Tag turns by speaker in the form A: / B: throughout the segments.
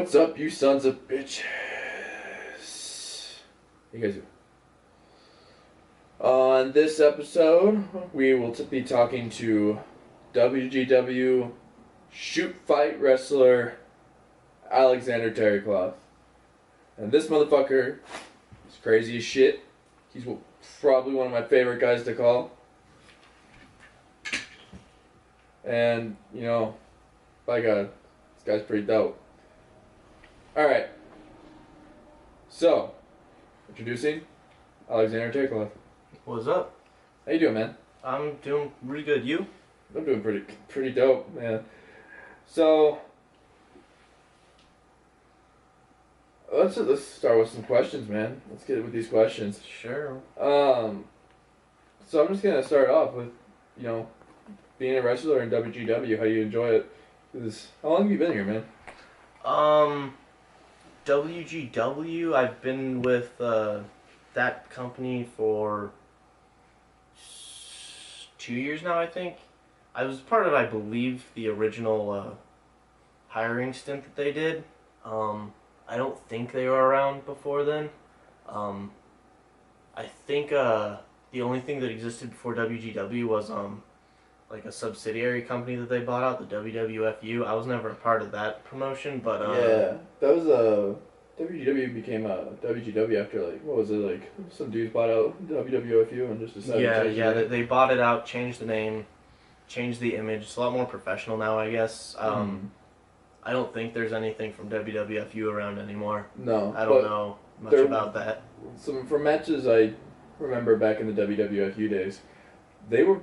A: What's up, you sons of bitches? You guys do. On this episode, we will be talking to WGW shoot fight wrestler Alexander Terricloth. And this motherfucker is crazy as shit. He's probably one of my favorite guys to call. And, you know, by God, this guy's pretty dope. Alright. So, introducing Alexander Terricloth.
B: What's up?
A: How you doing, man?
B: I'm doing really good. You?
A: I'm doing pretty dope, man. So, let's start with some questions, man. Let's get with these questions.
B: Sure.
A: So I'm just gonna start off with, you know, being a wrestler in WGW. How you enjoy it? 'Cause how long have you been here, man?
B: WGW. I've been with that company for 2 years now. I think I was part of, I believe, the original hiring stint that they did. I don't think they were around before then. I think the only thing that existed before WGW was like a subsidiary company that they bought out, the WWFU. I was never a part of that promotion, but
A: yeah, that was WGW became WGW after, like, what was it, like some dudes bought out WWFU and just decided to change the name.
B: They bought it out, changed the name, changed the image. It's a lot more professional now, I guess. I don't think there's anything from WWFU around anymore.
A: No,
B: I don't know much about that.
A: From matches I remember back in the WWFU days, they were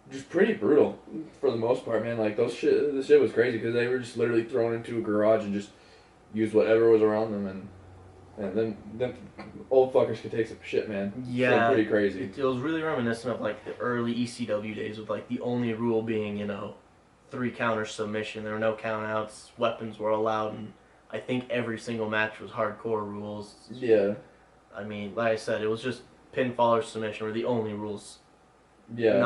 A: just pretty brutal for the most part, man. Like, the shit was crazy because they were just literally thrown into a garage and just used whatever was around them, and then old fuckers could take some shit, man.
B: Yeah,
A: so pretty crazy.
B: It was really reminiscent of like the early ECW days, with like the only rule being, 3 counter submission. There were no countouts. Weapons were allowed, and I think every single match was hardcore rules.
A: Yeah.
B: I mean, like I said, it was just pinfall or submission were the only rules.
A: Yeah.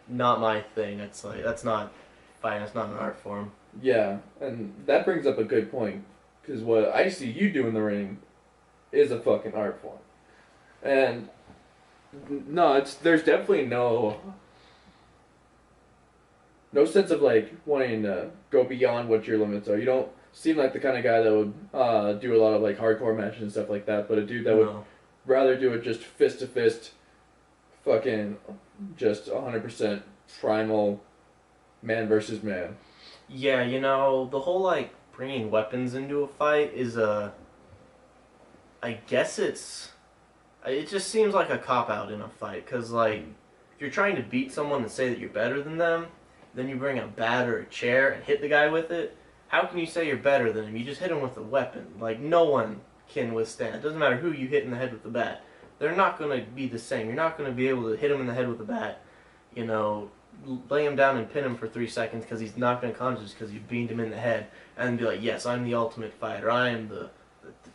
B: Not my thing. It's like, that's not fighting. That's not an art form.
A: Yeah, and that brings up a good point, because what I see you do in the ring is a fucking art form. And no, there's definitely no sense of like wanting to go beyond what your limits are. You don't seem like the kind of guy that would do a lot of like hardcore matches and stuff like that, but a dude that would rather do it just fist to fist, fucking just 100% primal man versus man.
B: Yeah, the whole like bringing weapons into a fight is I guess it just seems like a cop-out in a fight, because like if you're trying to beat someone and say that you're better than them, then you bring a bat or a chair and hit the guy with it. How can you say you're better than him? You just hit him with a weapon. Like, no one can withstand. It doesn't matter who you hit in the head with the bat. They're not going to be the same. You're not going to be able to hit him in the head with a bat, lay him down and pin him for 3 seconds because he's not going to conscious because you beamed him in the head, and be like, yes, I'm the ultimate fighter. I am the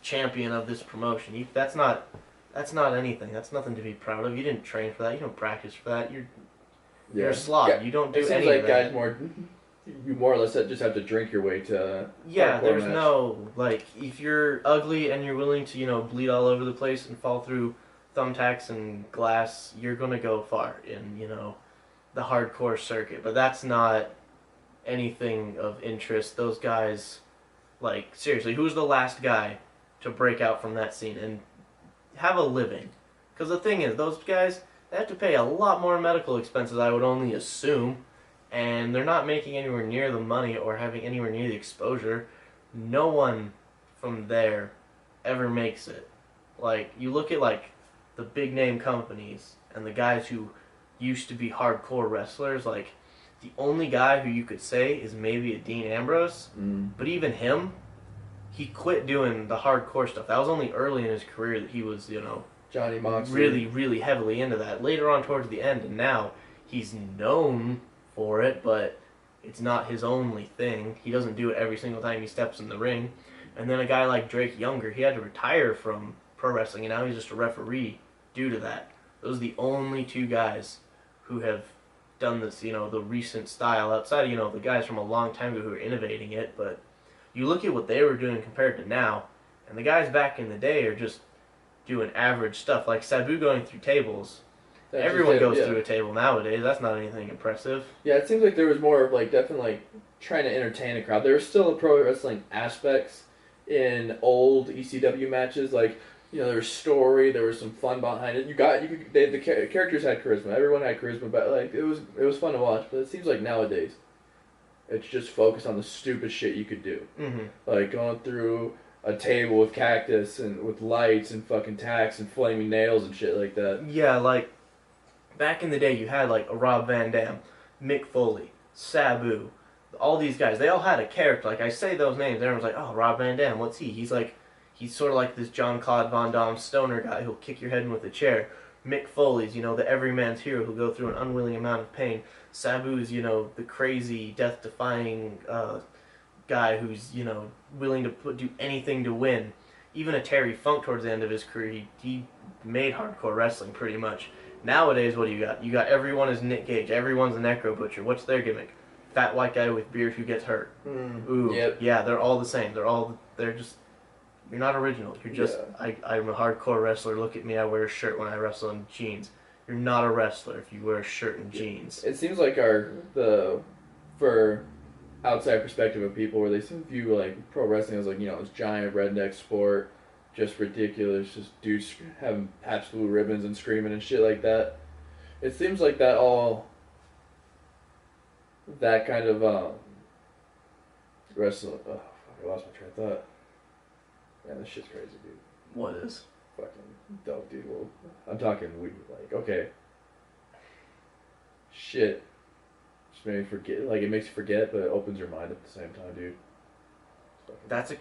B: champion of this promotion. That's not anything. That's nothing to be proud of. You didn't train for that. You don't practice for that. You're a slob. Yeah. You don't do any of that.
A: It seems like guys you more or less just have to drink your way to.
B: Yeah, there's no, like, if you're ugly and you're willing to, bleed all over the place and fall through thumbtacks and glass, you're going to go far in, the hardcore circuit. But that's not anything of interest. Those guys, like, seriously, who's the last guy to break out from that scene and have a living? Because the thing is, those guys, they have to pay a lot more medical expenses, I would only assume, and they're not making anywhere near the money or having anywhere near the exposure. No one from there ever makes it. Like, you look at, like, the big name companies and the guys who used to be hardcore wrestlers, like, the only guy who you could say is maybe a Dean Ambrose, but even him, he quit doing the hardcore stuff. That was only early in his career that he was,
A: Johnny Moxley.
B: Really, really heavily into that. Later on towards the end, and now he's known for it, but it's not his only thing. He doesn't do it every single time he steps in the ring. And then a guy like Drake Younger, he had to retire from pro wrestling, and now he's just a referee due to that. Those are the only 2 guys who have done this, the recent style, outside of, the guys from a long time ago who are innovating it, but You look at what they were doing compared to now, and the guys back in the day are just doing average stuff. Like Sabu going through tables.
A: That's
B: Everyone goes
A: yeah.
B: through a table nowadays. That's not anything impressive.
A: Yeah, it seems like there was more of like definitely like trying to entertain a crowd. There was still a pro wrestling aspects in old ECW matches. Like, you know, there was story, there was some fun behind it. The characters had charisma. Everyone had charisma, but like it was fun to watch. But it seems like nowadays it's just focused on the stupid shit you could do, like going through a table with cactus and with lights and fucking tacks and flaming nails and shit like that.
B: Yeah, like back in the day, you had like a Rob Van Dam, Mick Foley, Sabu, all these guys. They all had a character. Like I say those names, everyone's like, "Oh, Rob Van Dam, what's he?" He's sort of like this John Claude Van Damme stoner guy who'll kick your head in with a chair. Mick Foley's, the everyman's hero who'll go through an unwilling amount of pain. Sabu's, the crazy, death-defying guy who's, willing to do anything to win. Even a Terry Funk towards the end of his career, he made hardcore wrestling pretty much. Nowadays, what do you got? You got everyone is Nick Gage. Everyone's a necro butcher. What's their gimmick? Fat white guy with beard who gets hurt. Ooh,
A: yep.
B: Yeah, they're all the same. They're just, you're not original. You're just, yeah. I'm a hardcore wrestler. Look at me, I wear a shirt when I wrestle in jeans. You're not a wrestler if you wear a shirt and jeans.
A: It seems like for outside perspective of people where they view like pro wrestling as like, this giant redneck sport, just ridiculous, just dudes having absolute ribbons and screaming and shit like that. It seems like that kind of wrestling. Oh, fuck, I lost my train of thought. Man, this shit's crazy, dude.
B: What is?
A: Fucking dope, dude. Well, I'm talking weed. Like, okay. Shit. Just made me forget. Like, it makes you forget, but it opens your mind at the same time, dude.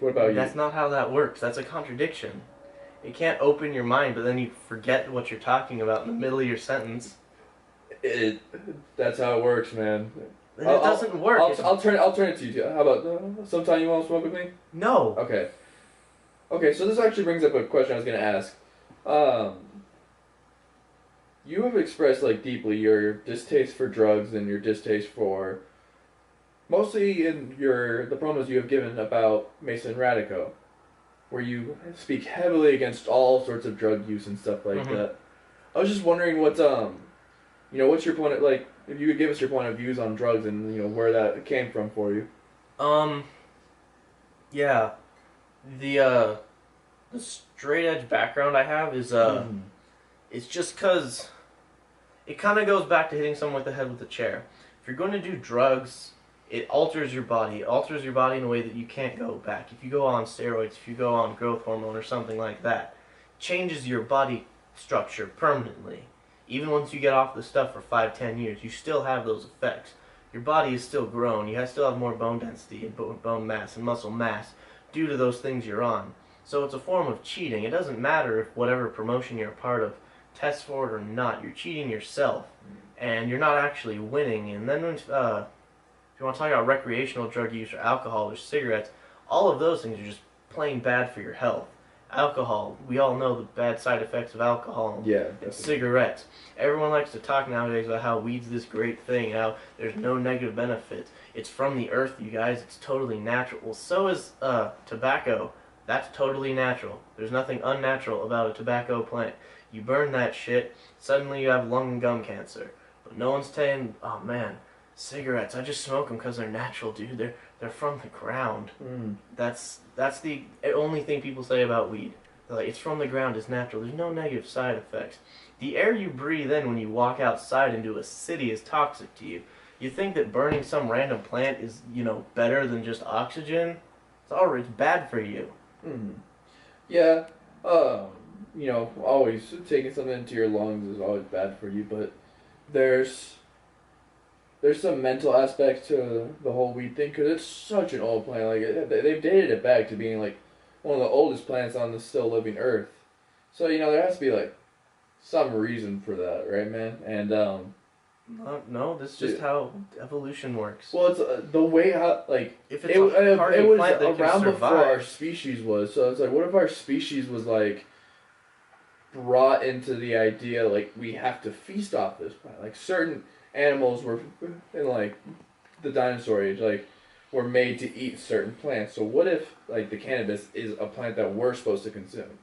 A: What about you?
B: That's not how that works. That's a contradiction. It can't open your mind, but then you forget what you're talking about in the middle of your sentence.
A: That's how it works, man.
B: It doesn't work.
A: I'll turn it to you. How about sometime you want to smoke with me?
B: No.
A: Okay, so this actually brings up a question I was going to ask. You have expressed like deeply your distaste for drugs and your distaste for, mostly in the promos you have given about Mason Radico, where you speak heavily against all sorts of drug use and stuff like that. I was just wondering what's your point of, like, if you could give us your point of views on drugs and where that came from for you.
B: Yeah. The straight edge background I have is it's just because it kind of goes back to hitting someone with the head with a chair. If you're going to do drugs, it alters your body. It alters your body in a way that you can't go back. If you go on steroids, if you go on growth hormone or something like that, it changes your body structure permanently. Even once you get off the stuff for 5-10 years, you still have those effects. Your body is still grown. You still have more bone density and bone mass and muscle mass due to those things you're on. So it's a form of cheating. It doesn't matter if whatever promotion you're a part of tests for it or not. You're cheating yourself, and you're not actually winning. And then if you want to talk about recreational drug use or alcohol or cigarettes, all of those things are just plain bad for your health. Alcohol, we all know the bad side effects of alcohol and cigarettes. Everyone likes to talk nowadays about how weed's this great thing, how there's no negative benefits. It's from the earth, you guys. It's totally natural. Well, so is tobacco. That's totally natural. There's nothing unnatural about a tobacco plant. You burn that shit, suddenly you have lung and gum cancer. But no one's saying, oh man, cigarettes, I just smoke them because they're natural, dude. They're from the ground. That's the only thing people say about weed. They're like, it's from the ground, it's natural. There's no negative side effects. The air you breathe in when you walk outside into a city is toxic to you. You think that burning some random plant is, better than just oxygen? It's bad for you.
A: Yeah, always taking something into your lungs is always bad for you, but there's some mental aspects to the whole weed thing, because it's such an old plant. Like, they've dated it back to being, like, one of the oldest plants on the still living earth. So, there has to be, like, some reason for that, right, man? And,
B: no, that's just how evolution works.
A: Well, it's the way how, like,
B: if it's it was
A: around before our species was. So it's like, what if our species was, like, brought into the idea, like, we have to feast off this plant? Like, certain animals were in, like, the dinosaur age, like, were made to eat certain plants. So what if like the cannabis is a plant that we're supposed to consume?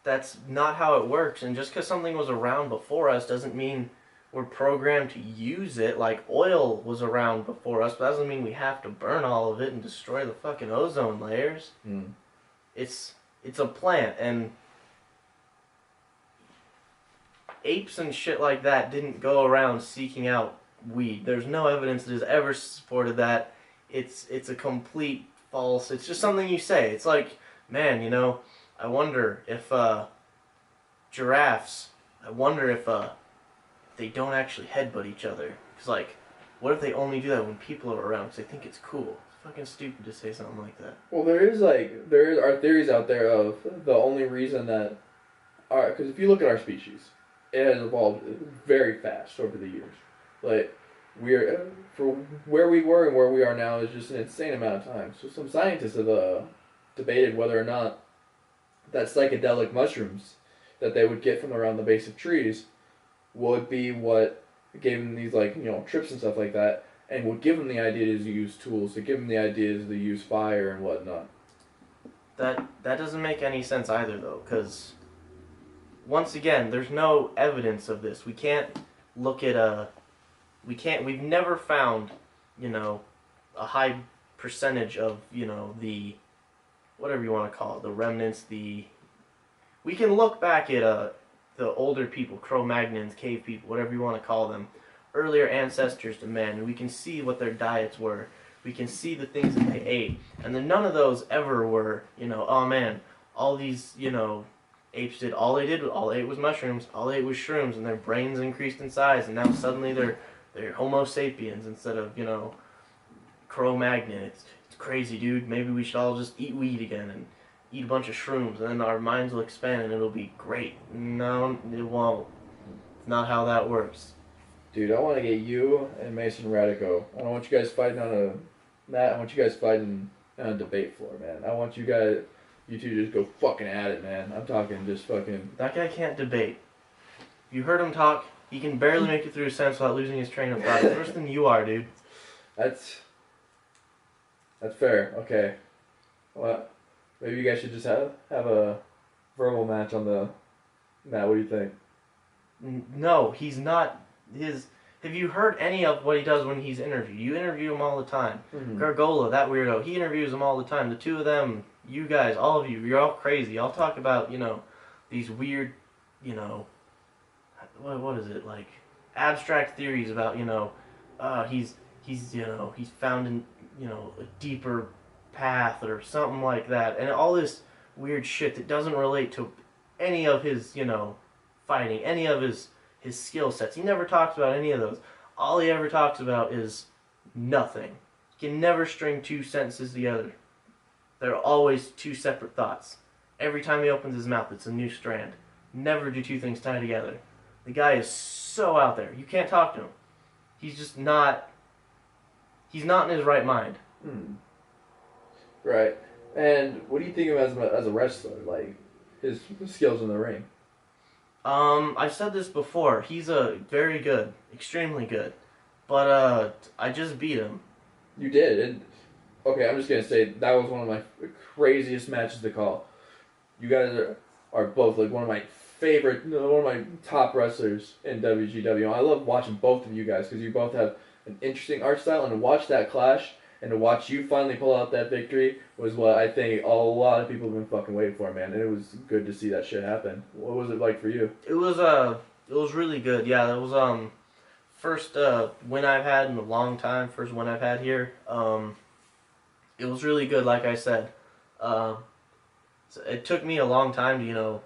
B: That's not how it works. And just because something was around before us doesn't mean we're programmed to use it. Like oil was around before us, but that doesn't mean we have to burn all of it and destroy the fucking ozone layers.
A: Mm.
B: It's a plant, and apes and shit like that didn't go around seeking out weed. There's no evidence that has ever supported that. It's a complete false. It's just something you say. It's like, man, you know, I wonder if giraffes. I wonder if they don't actually headbutt each other. Cause like, what if they only do that when people are around? Cause they think it's cool. It's fucking stupid to say something like that.
A: Well, there are theories out there of the only reason that, because if you look at our species, it has evolved very fast over the years. Like we're for where we were and where we are now is just an insane amount of time. So some scientists have debated whether or not that psychedelic mushrooms that they would get from around the base of trees would be what gave them these like trips and stuff like that, and would give them the idea to use tools, to give them the ideas to use fire and whatnot.
B: That doesn't make any sense either, though, because once again, there's no evidence of this. We can't look at we've never found, a high percentage of, the, whatever you want to call it, the remnants, we can look back at, the older people, Cro-Magnons, cave people, whatever you want to call them, earlier ancestors to man, and we can see what their diets were. We can see the things that they ate, and then none of those ever were, oh man, all these, apes did, all they ate was mushrooms, all they ate was shrooms, and their brains increased in size, and now suddenly they're Homo sapiens instead of, Cro-Magnon. It's crazy, dude. Maybe we should all just eat weed again and eat a bunch of shrooms, and then our minds will expand and it'll be great. No, it won't. It's not how that works.
A: Dude, I want to get you and Mason Radico. I don't want you guys fighting on a mat. I want you guys fighting on a debate floor, man. I want you two just go fucking at it, man. I'm talking just fucking...
B: That guy can't debate. You heard him talk, he can barely make it through a sentence without losing his train of thought. It's worse than you are, dude.
A: That's fair. Okay. Well, maybe you guys should just have a verbal match on the mat. What do you think?
B: No, he's not. Have you heard any of what he does when he's interviewed? You interview him all the time. Mm-hmm. Gargola, that weirdo, he interviews him all the time. The two of them, you guys, all of you, you're all crazy. Y'all talk about, these weird, what is it, like, abstract theories about, he's found in, a deeper path or something like that. And all this weird shit that doesn't relate to any of his, fighting, any of his skill sets. He never talks about any of those. All he ever talks about is nothing. He can never string two sentences together. They're always two separate thoughts. Every time he opens his mouth, it's a new strand. Never do two things tie together. The guy is so out there. You can't talk to him. He's just not... He's not in his right mind.
A: Right. And what do you think of him as a wrestler? Like, his skills in the ring?
B: I've said this before. He's very good. Extremely good. But, I just beat him.
A: You did? And, okay, I'm just going to say, that was one of my craziest matches to call. You guys are both, like, one of my top wrestlers in WGW. I love watching both of you guys, because you both have an interesting art style, and to watch that clash, and to watch you finally pull out that victory was what I think a lot of people have been fucking waiting for, man. And it was good to see that shit happen. What was it like for you?
B: It was really good. Yeah, that was first win I've had in a long time. First win I've had here. It was really good, like I said. So it took me a long time to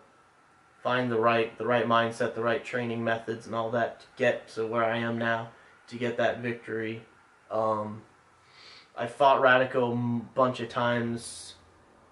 B: find the right mindset, the right training methods, and all that to get to where I am now, to get that victory. I fought Radico a bunch of times.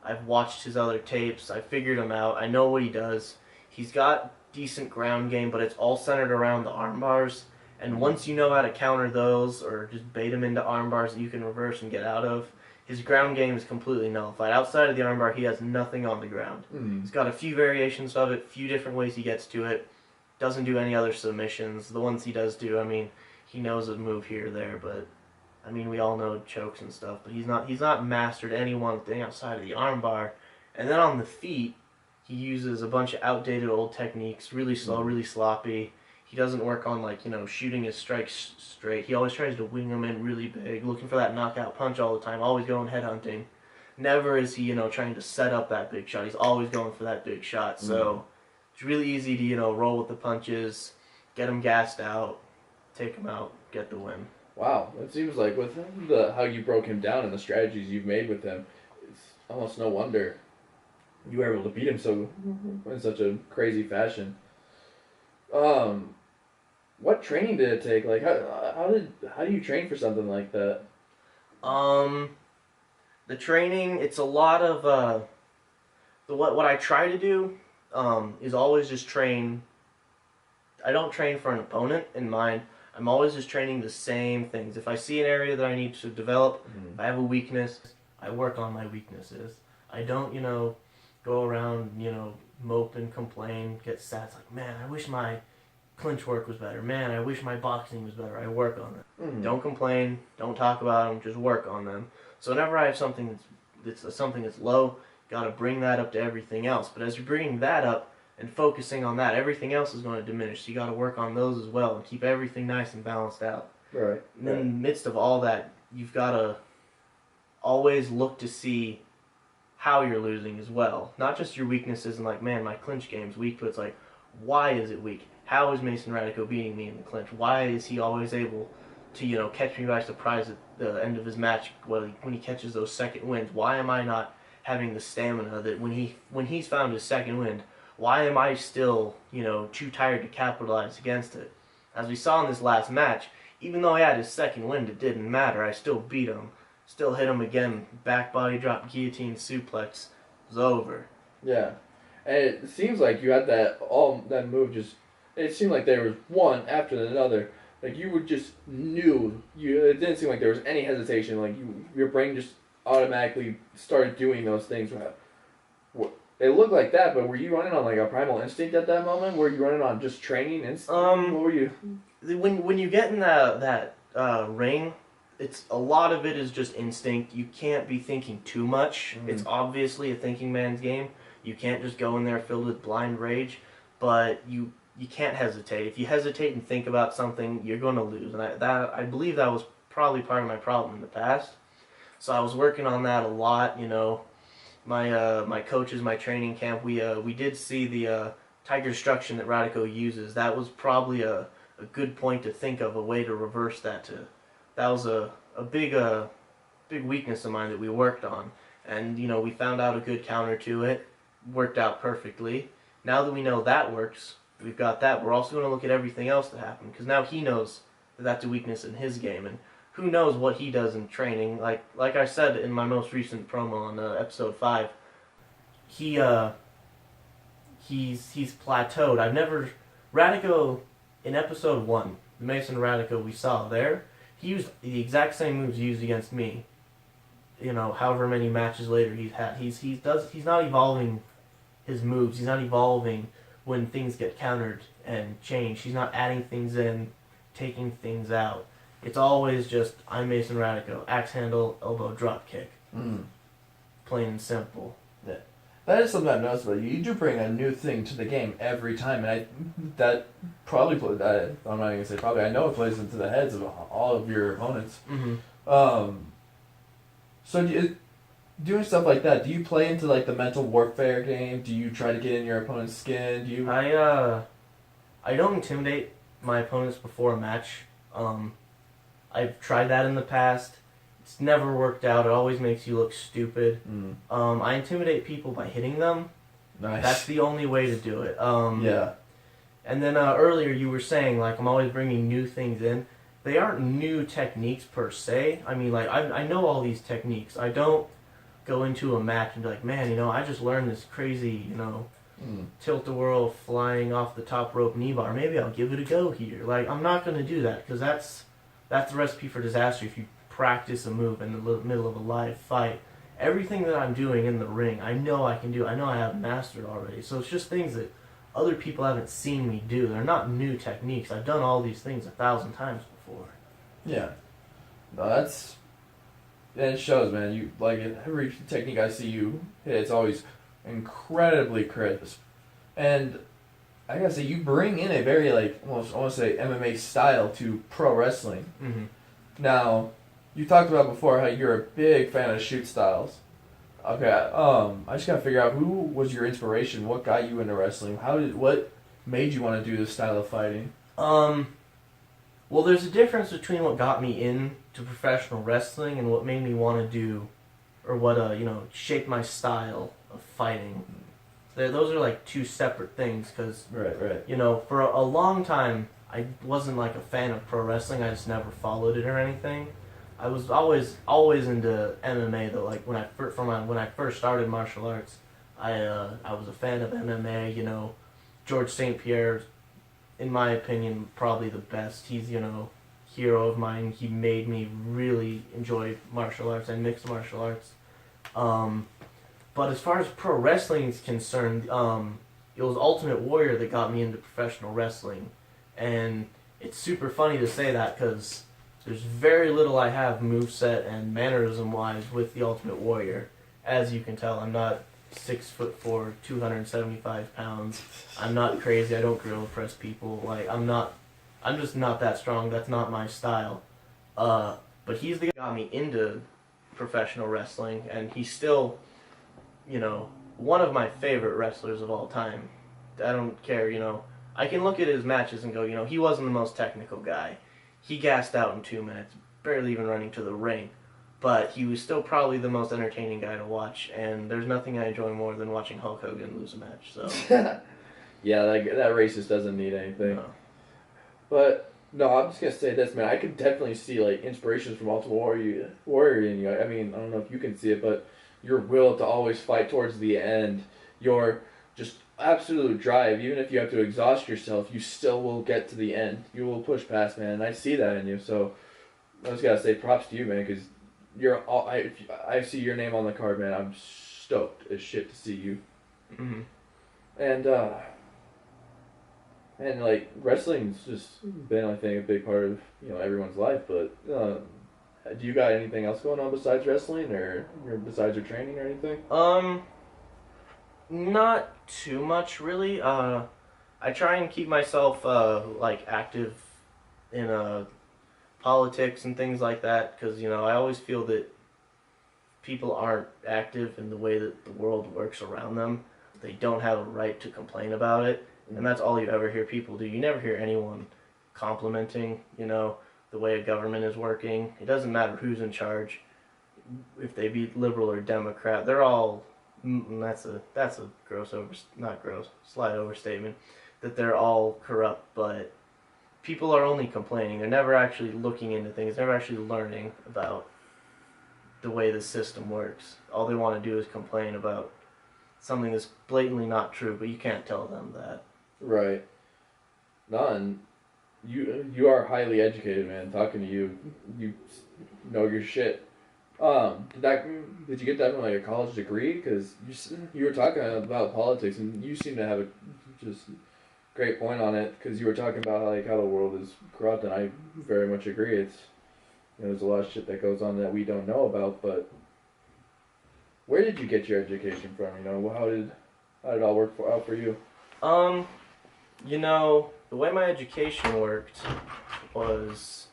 B: I've watched his other tapes. I figured him out. I know what he does. He's got decent ground game, but it's all centered around the arm bars. And once you know how to counter those, or just bait him into arm bars that you can reverse and get out of, his ground game is completely nullified. Outside of the arm bar, he has nothing on the ground. He's got a few variations of it, a few different ways he gets to it. Doesn't do any other submissions. The ones he does do, I mean, he knows a move here or there, but I mean, we all know chokes and stuff, but he's not mastered any one thing outside of the armbar. And then on the feet, he uses a bunch of outdated old techniques, really slow, really sloppy. He doesn't work on shooting his strikes straight. He always tries to wing them in really big, looking for that knockout punch all the time, always going headhunting. Never is he, trying to set up that big shot. He's always going for that big shot. So it's really easy to, roll with the punches, get him gassed out, take him out, get the win.
A: Wow, it seems like with how you broke him down and the strategies you've made with him, it's almost no wonder you were able to beat him so in such a crazy fashion. What training did it take? Like, how do you train for something like that?
B: The training, it's a lot of what I try to do is always just train. I don't train for an opponent in mind. I'm always just training the same things. If I see an area that I need to develop, if I have a weakness, I work on my weaknesses. I don't, go around, mope and complain, get sad. It's like, man, I wish my clinch work was better. Man, I wish my boxing was better. I work on it. Don't complain. Don't talk about them. Just work on them. So whenever I have something that's low, got to bring that up to everything else. But as you're bringing that up and focusing on that, everything else is going to diminish. So you got to work on those as well and keep everything nice and balanced out.
A: Right.
B: And in the midst of all that, you've got to always look to see how you're losing as well. Not just your weaknesses and like, man, my clinch game's weak, but it's like, why is it weak? How is Mason Radico beating me in the clinch? Why is he always able to, catch me by surprise at the end of his match when he catches those second wins? Why am I not having the stamina that when he's found his second win, why am I still, too tired to capitalize against it? As we saw in this last match, even though I had his second win, it didn't matter. I still beat him. Still hit him again. Back body drop, guillotine, suplex. It was over.
A: Yeah. And it seems like you had that move just... It seemed like there was one after another. Like you just knew. It didn't seem like there was any hesitation. Like your brain just automatically started doing those things. It looked like that, but were you running on like a primal instinct at that moment? Were you running on just training instinct? What were you?
B: When you get in that ring, it's a lot of it is just instinct. You can't be thinking too much. It's obviously a thinking man's game. You can't just go in there filled with blind rage, but you can't hesitate. If you hesitate and think about something, you're going to lose. And I believe that was probably part of my problem in the past. So I was working on that a lot. My coaches, my training camp, we did see the Tiger Destruction that Radico uses. That was probably a good point to think of, a way to reverse that. That was a big weakness of mine that we worked on. And, we found out a good counter to it. Worked out perfectly. Now that we know that works, we've got that. We're also going to look at everything else that happened, because now he knows that that's a weakness in his game, and who knows what he does in training. Like I said in my most recent promo on episode 5, he's plateaued. Radico in episode 1, the Mason Radico we saw there, he used the exact same moves he used against me. However many matches later he's had, he's not evolving his moves. He's not evolving when things get countered and changed. He's not adding things in, taking things out. It's always just, I'm Mason Radico, axe handle, elbow, drop kick. Plain and simple.
A: Yeah. That is something I've noticed about you. You do bring a new thing to the game every time, and that probably I'm not even going to say probably, I know it plays into the heads of all of your opponents. So doing stuff like that, do you play into like the mental warfare game? Do you try to get in your opponent's skin? Do you?
B: I don't intimidate my opponents before a match. I've tried that in the past. It's never worked out. It always makes you look stupid. I intimidate people by hitting them.
A: Nice.
B: That's the only way to do it.
A: Yeah.
B: And then earlier you were saying, like, I'm always bringing new things in. They aren't new techniques per se. I mean, like, I know all these techniques. I don't go into a match and be like, man, I just learned this crazy, tilt-a-whirl flying off the top rope knee bar. Maybe I'll give it a go here. Like, I'm not going to do that, because that's the recipe for disaster if you practice a move in the middle of a live fight. Everything that I'm doing in the ring, I know I can do. I know I have mastered already. So it's just things that other people haven't seen me do. They're not new techniques. I've done all these things 1,000 times before.
A: Yeah. No, and it shows, man. You like every technique I see you hit, it's always incredibly crisp. And I gotta say, you bring in a very like almost I want to say MMA style to pro wrestling.
B: Mm-hmm.
A: Now, you talked about before how you're a big fan of shoot styles. Okay, I just gotta figure out who was your inspiration. What got you into wrestling? What made you want to do this style of fighting?
B: Well, there's a difference between what got me into professional wrestling and what made me want to do, or what shaped my style of fighting. Those are like two separate things, because
A: Right.
B: For a long time I wasn't like a fan of pro wrestling. I just never followed it or anything. I was always into MMA though. Like when I first started martial arts, I was a fan of MMA. George St. Pierre, in my opinion, probably the best. He's hero of mine. He made me really enjoy martial arts and mixed martial arts. But as far as pro wrestling is concerned, it was Ultimate Warrior that got me into professional wrestling, and it's super funny to say that because there's very little I have moveset and mannerism wise with the Ultimate Warrior. As you can tell, I'm not 6'4", 275 pounds. I'm not crazy. I don't gorilla press people. Like I'm just not that strong. That's not my style. But he's the guy who got me into professional wrestling, and he's still, one of my favorite wrestlers of all time. I don't care. I can look at his matches and go, he wasn't the most technical guy. He gassed out in 2 minutes, barely even running to the ring. But he was still probably the most entertaining guy to watch, and there's nothing I enjoy more than watching Hulk Hogan lose a match. So,
A: yeah, that racist doesn't need anything.
B: No.
A: But no, I'm just gonna say this, man. I could definitely see like inspirations from Ultimate Warrior in you. I mean, I don't know if you can see it, but your will to always fight towards the end, your just absolute drive. Even if you have to exhaust yourself, you still will get to the end. You will push past, man. And I see that in you. So I just gotta say props to you, man, because I see your name on the card, man. I'm stoked as shit to see you.
B: Mm-hmm.
A: And like wrestling's just been, I think, a big part of everyone's life. But do you got anything else going on besides wrestling, or besides your training or anything?
B: Not too much really. I try and keep myself active in politics and things like that, because I always feel that people aren't active in the way that the world works around them. They don't have a right to complain about it, and that's all you ever hear people do. You never hear anyone complimenting the way a government is working. It doesn't matter who's in charge, if they be liberal or Democrat. They're all that's a slight overstatement, that they're all corrupt. But people are only complaining. They're never actually looking into things. Never actually learning about the way the system works. All they want to do is complain about something that's blatantly not true, but you can't tell them that.
A: Right. None. You are highly educated, man. Talking to you, you know your shit. Did you get that from like a college degree? Because you were talking about politics, and you seem to have a just great point on it. Because you were talking about how the world is corrupt, and I very much agree. It's there's a lot of shit that goes on that we don't know about. But where did you get your education from? How did it all work out for you?
B: The way my education worked was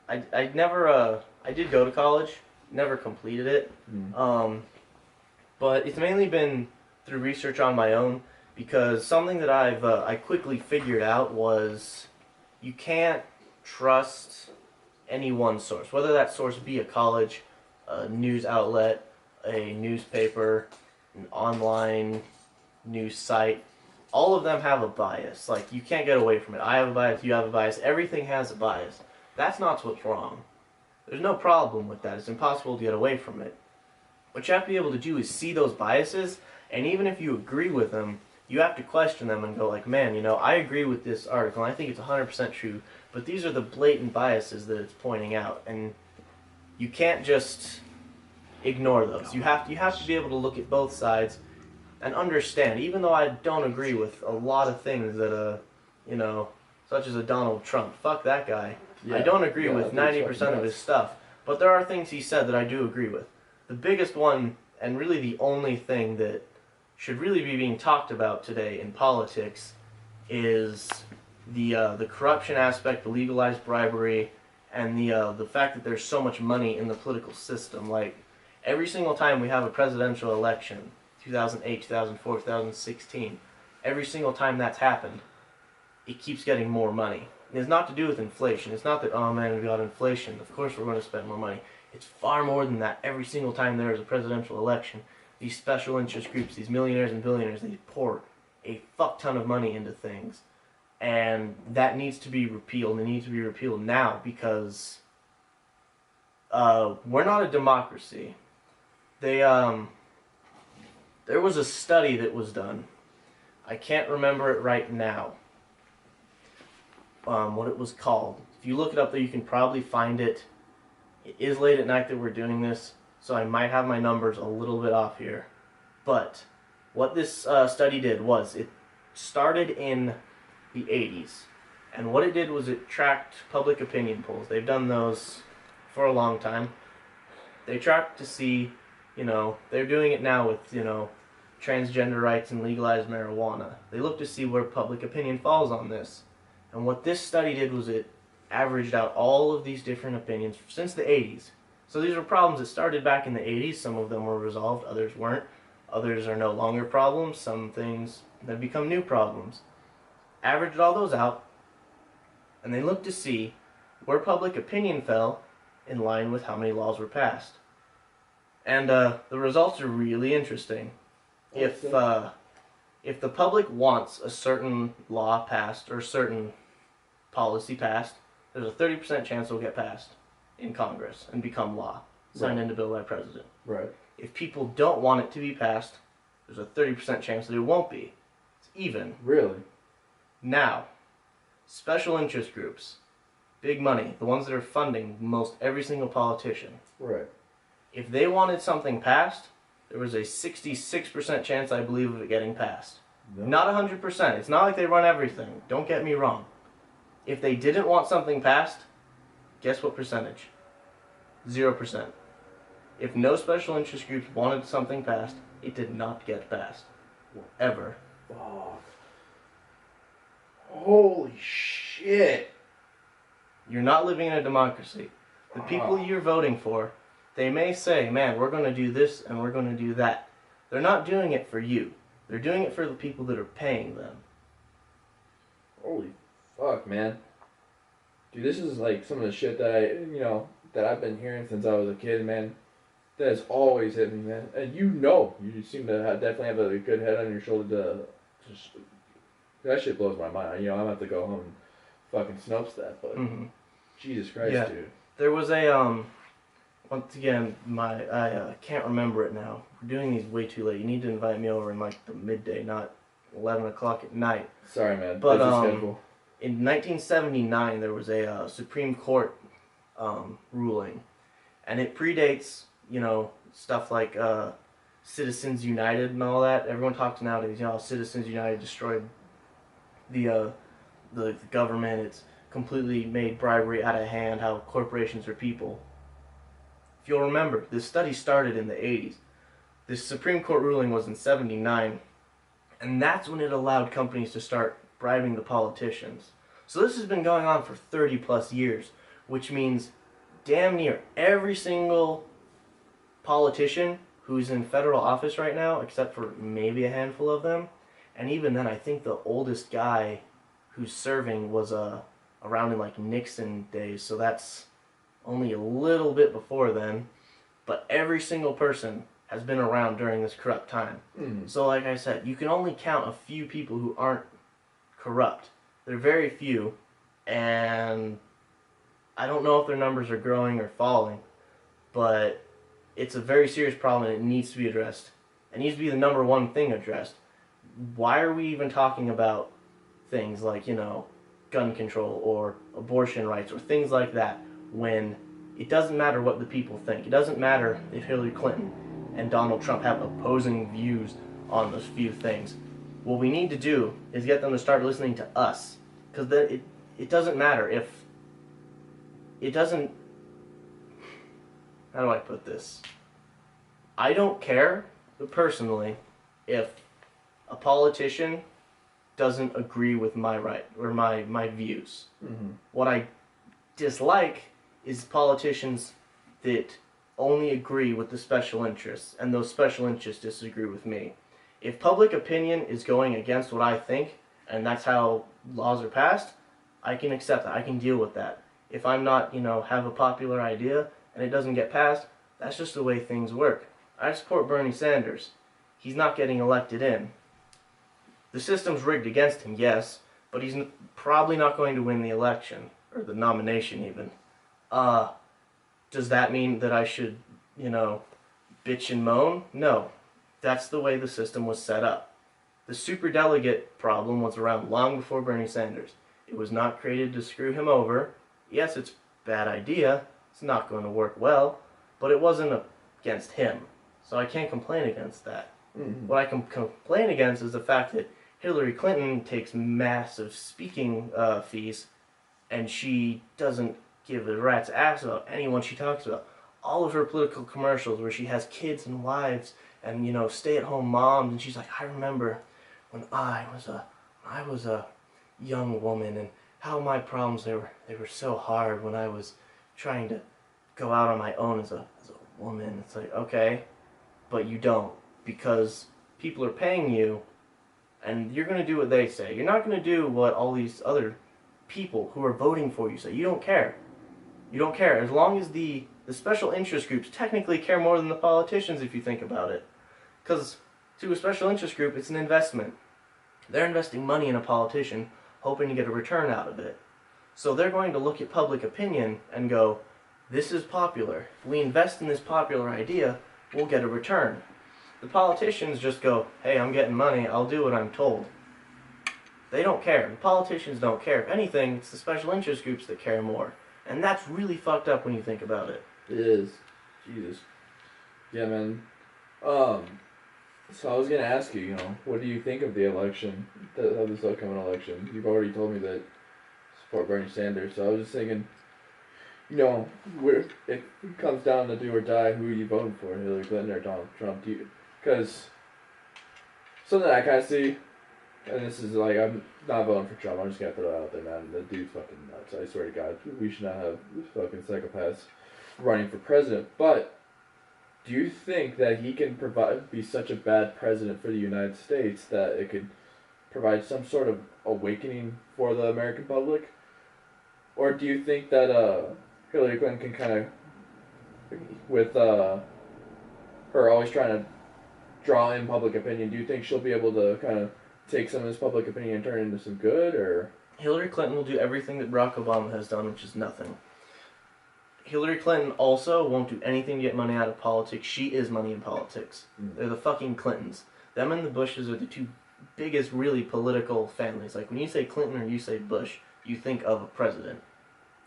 B: I never I did go to college, never completed it. But it's mainly been through research on my own, because something that I quickly figured out was you can't trust any one source, whether that source be a college, a news outlet, a newspaper, an online news site. All of them have a bias. Like, you can't get away from it. I have a bias, you have a bias, everything has a bias. That's not what's wrong. There's no problem with that. It's impossible to get away from it. What you have to be able to do is see those biases, and even if you agree with them, you have to question them and go like, man, I agree with this article, and I think it's 100% true, but these are the blatant biases that it's pointing out, and you can't just ignore those. You have to be able to look at both sides and understand, even though I don't agree with a lot of things that, such as a Donald Trump. Fuck that guy. I don't agree with 90% of his stuff, but there are things he said that I do agree with. The biggest one, and really the only thing that should really be being talked about today in politics, is the corruption aspect, the legalized bribery, and the fact that there's so much money in the political system. Like, every single time we have a presidential election, 2008, 2004, 2016, every single time that's happened, it keeps getting more money. And it's not to do with inflation. It's not that, oh man, we got inflation, of course we're going to spend more money. It's far more than that. Every single time there is a presidential election, these special interest groups, these millionaires and billionaires, they pour a fuck ton of money into things. And that needs to be repealed. It needs to be repealed now because we're not a democracy. There was a study that was done. I can't remember it right now. What it was called. If you look it up there, you can probably find it. It is late at night that we're doing this, so I might have my numbers a little bit off here. But what this study did was it started in the 80s. And what it did was it tracked public opinion polls. They've done those for a long time. They tracked to see, they're doing it now with, transgender rights and legalized marijuana. They look to see where public opinion falls on this. And what this study did was it averaged out all of these different opinions since the 80s. So these were problems that started back in the 80s. Some of them were resolved, others weren't. Others are no longer problems. Some things have become new problems. Averaged all those out, and they looked to see where public opinion fell in line with how many laws were passed. And the results are really interesting. If the public wants a certain law passed or a certain policy passed, there's a 30% chance it'll get passed in Congress and become law, signed into bill by president.
A: Right.
B: If people don't want it to be passed, there's a 30% chance that it won't be. It's even.
A: Really?
B: Now, special interest groups, big money, the ones that are funding most every single politician.
A: Right.
B: If they wanted something passed, there was a 66% chance, I believe, of it getting passed. No. Not 100%. It's not like they run everything. Don't get me wrong. If they didn't want something passed, guess what percentage? 0%. If no special interest groups wanted something passed, it did not get passed. Ever.
A: Fuck. Holy shit.
B: You're not living in a democracy. The people you're voting for, they may say, man, we're going to do this and we're going to do that. They're not doing it for you. They're doing it for the people that are paying them.
A: Holy fuck, man. Dude, this is like some of the shit that that I've been hearing since I was a kid, man. That has always hit me, man. And you seem to definitely have a good head on your shoulder to just... That shit blows my mind. I'm going to have to go home and fucking Snopes that, but... Mm-hmm. Jesus Christ, dude.
B: There was a, once again, I can't remember it now. We're doing these way too late. You need to invite me over in like the midday, not 11 o'clock at night.
A: Sorry, man.
B: But in 1979, there was a Supreme Court ruling, and it predates, stuff like Citizens United and all that. Everyone talks nowadays, Citizens United destroyed the government. It's completely made bribery out of hand, how corporations are people. If you'll remember, this study started in the 80s. This Supreme Court ruling was in 79, and that's when it allowed companies to start bribing the politicians. So this has been going on for 30 plus years, which means damn near every single politician who's in federal office right now, except for maybe a handful of them, and even then I think the oldest guy who's serving was around in like Nixon days, so that's only a little bit before then, but every single person has been around during this corrupt time. Mm. So like I said, you can only count a few people who aren't corrupt. They're very few, and I don't know if their numbers are growing or falling, but it's a very serious problem and it needs to be addressed. It needs to be the number one thing addressed. Why are we even talking about things like, gun control or abortion rights or things like that when it doesn't matter what the people think? It doesn't matter if Hillary Clinton and Donald Trump have opposing views on those few things. What we need to do is get them to start listening to us, because it doesn't matter if it doesn't, how do I put this? I don't care, personally, if a politician doesn't agree with my my views.
A: Mm-hmm.
B: What I dislike is politicians that only agree with the special interests, and those special interests disagree with me. If public opinion is going against what I think, and that's how laws are passed, I can accept that. I can deal with that. If I'm not, have a popular idea and it doesn't get passed, that's just the way things work. I support Bernie Sanders. He's not getting elected in. The system's rigged against him, yes, but he's probably not going to win the election, or the nomination even. Does that mean that I should, bitch and moan? No. That's the way the system was set up. The superdelegate problem was around long before Bernie Sanders. It was not created to screw him over. Yes, it's a bad idea. It's not going to work well, but it wasn't against him. So I can't complain against that.
A: Mm-hmm.
B: What I can complain against is the fact that Hillary Clinton takes massive speaking fees, and she doesn't give a rat's ass about anyone she talks about. All of her political commercials where she has kids and wives and, stay-at-home moms, and she's like, I remember when I was a young woman, and how my problems, they were so hard when I was trying to go out on my own as a woman. It's like, okay, but you don't, because people are paying you, and you're going to do what they say. You're not going to do what all these other people who are voting for you say. You don't care. You don't care. As long as the special interest groups technically care more than the politicians, if you think about it. Because to a special interest group, it's an investment. They're investing money in a politician, hoping to get a return out of it. So they're going to look at public opinion and go, this is popular. If we invest in this popular idea, we'll get a return. The politicians just go, hey, I'm getting money, I'll do what I'm told. They don't care. The politicians don't care. If anything, it's the special interest groups that care more. And that's really fucked up when you think about it.
A: It is. Jesus. Yeah, man. So I was gonna ask you, what do you think of the election, of this upcoming election? You've already told me that you support Bernie Sanders, so I was just thinking, if it comes down to do or die, who are you voting for, Hillary Clinton or Donald Trump? Because something I kind of see, and this is like, I'm not voting for Trump, I'm just gonna throw it out there, man. The dude's fucking nuts. I swear to God, we should not have fucking psychopaths running for president. But do you think that he can be such a bad president for the United States that it could provide some sort of awakening for the American public? Or do you think that Hillary Clinton can kind of, with her always trying to draw in public opinion, do you think she'll be able to kind of take some of this public opinion and turn it into some good? Or
B: Hillary Clinton will do everything that Barack Obama has done, which is nothing. Hillary Clinton also won't do anything to get money out of politics. She is money in politics. They're the fucking Clintons. Them and the Bushes are the two biggest, really, political families. Like, when you say Clinton or you say Bush, you think of a president.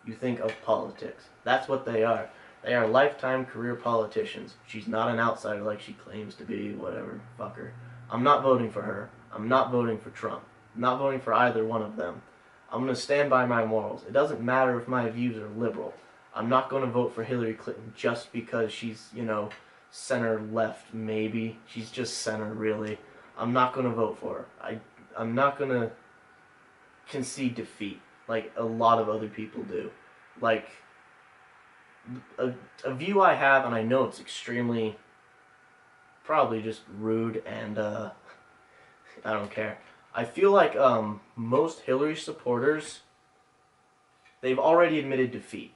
B: You think of politics. That's what they are. They are lifetime career politicians. She's not an outsider like she claims to be, whatever, fuck her. I'm not voting for her. I'm not voting for Trump. I'm not voting for either one of them. I'm going to stand by my morals. It doesn't matter if my views are liberal. I'm not going to vote for Hillary Clinton just because she's, center-left, maybe. She's just center, really. I'm not going to vote for her. I'm not going to concede defeat like a lot of other people do. Like, a view I have, and I know it's extremely, probably just rude, and I don't care. I feel like most Hillary supporters, they've already admitted defeat.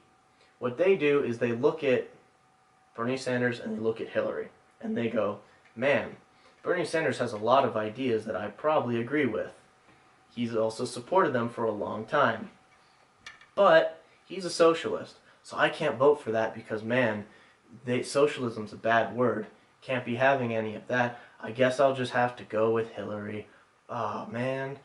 B: What they do is they look at Bernie Sanders and they look at Hillary, and they go, man, Bernie Sanders has a lot of ideas that I probably agree with. He's also supported them for a long time. But he's a socialist, so I can't vote for that because, man, socialism's a bad word. Can't be having any of that. I guess I'll just have to go with Hillary. Oh, man.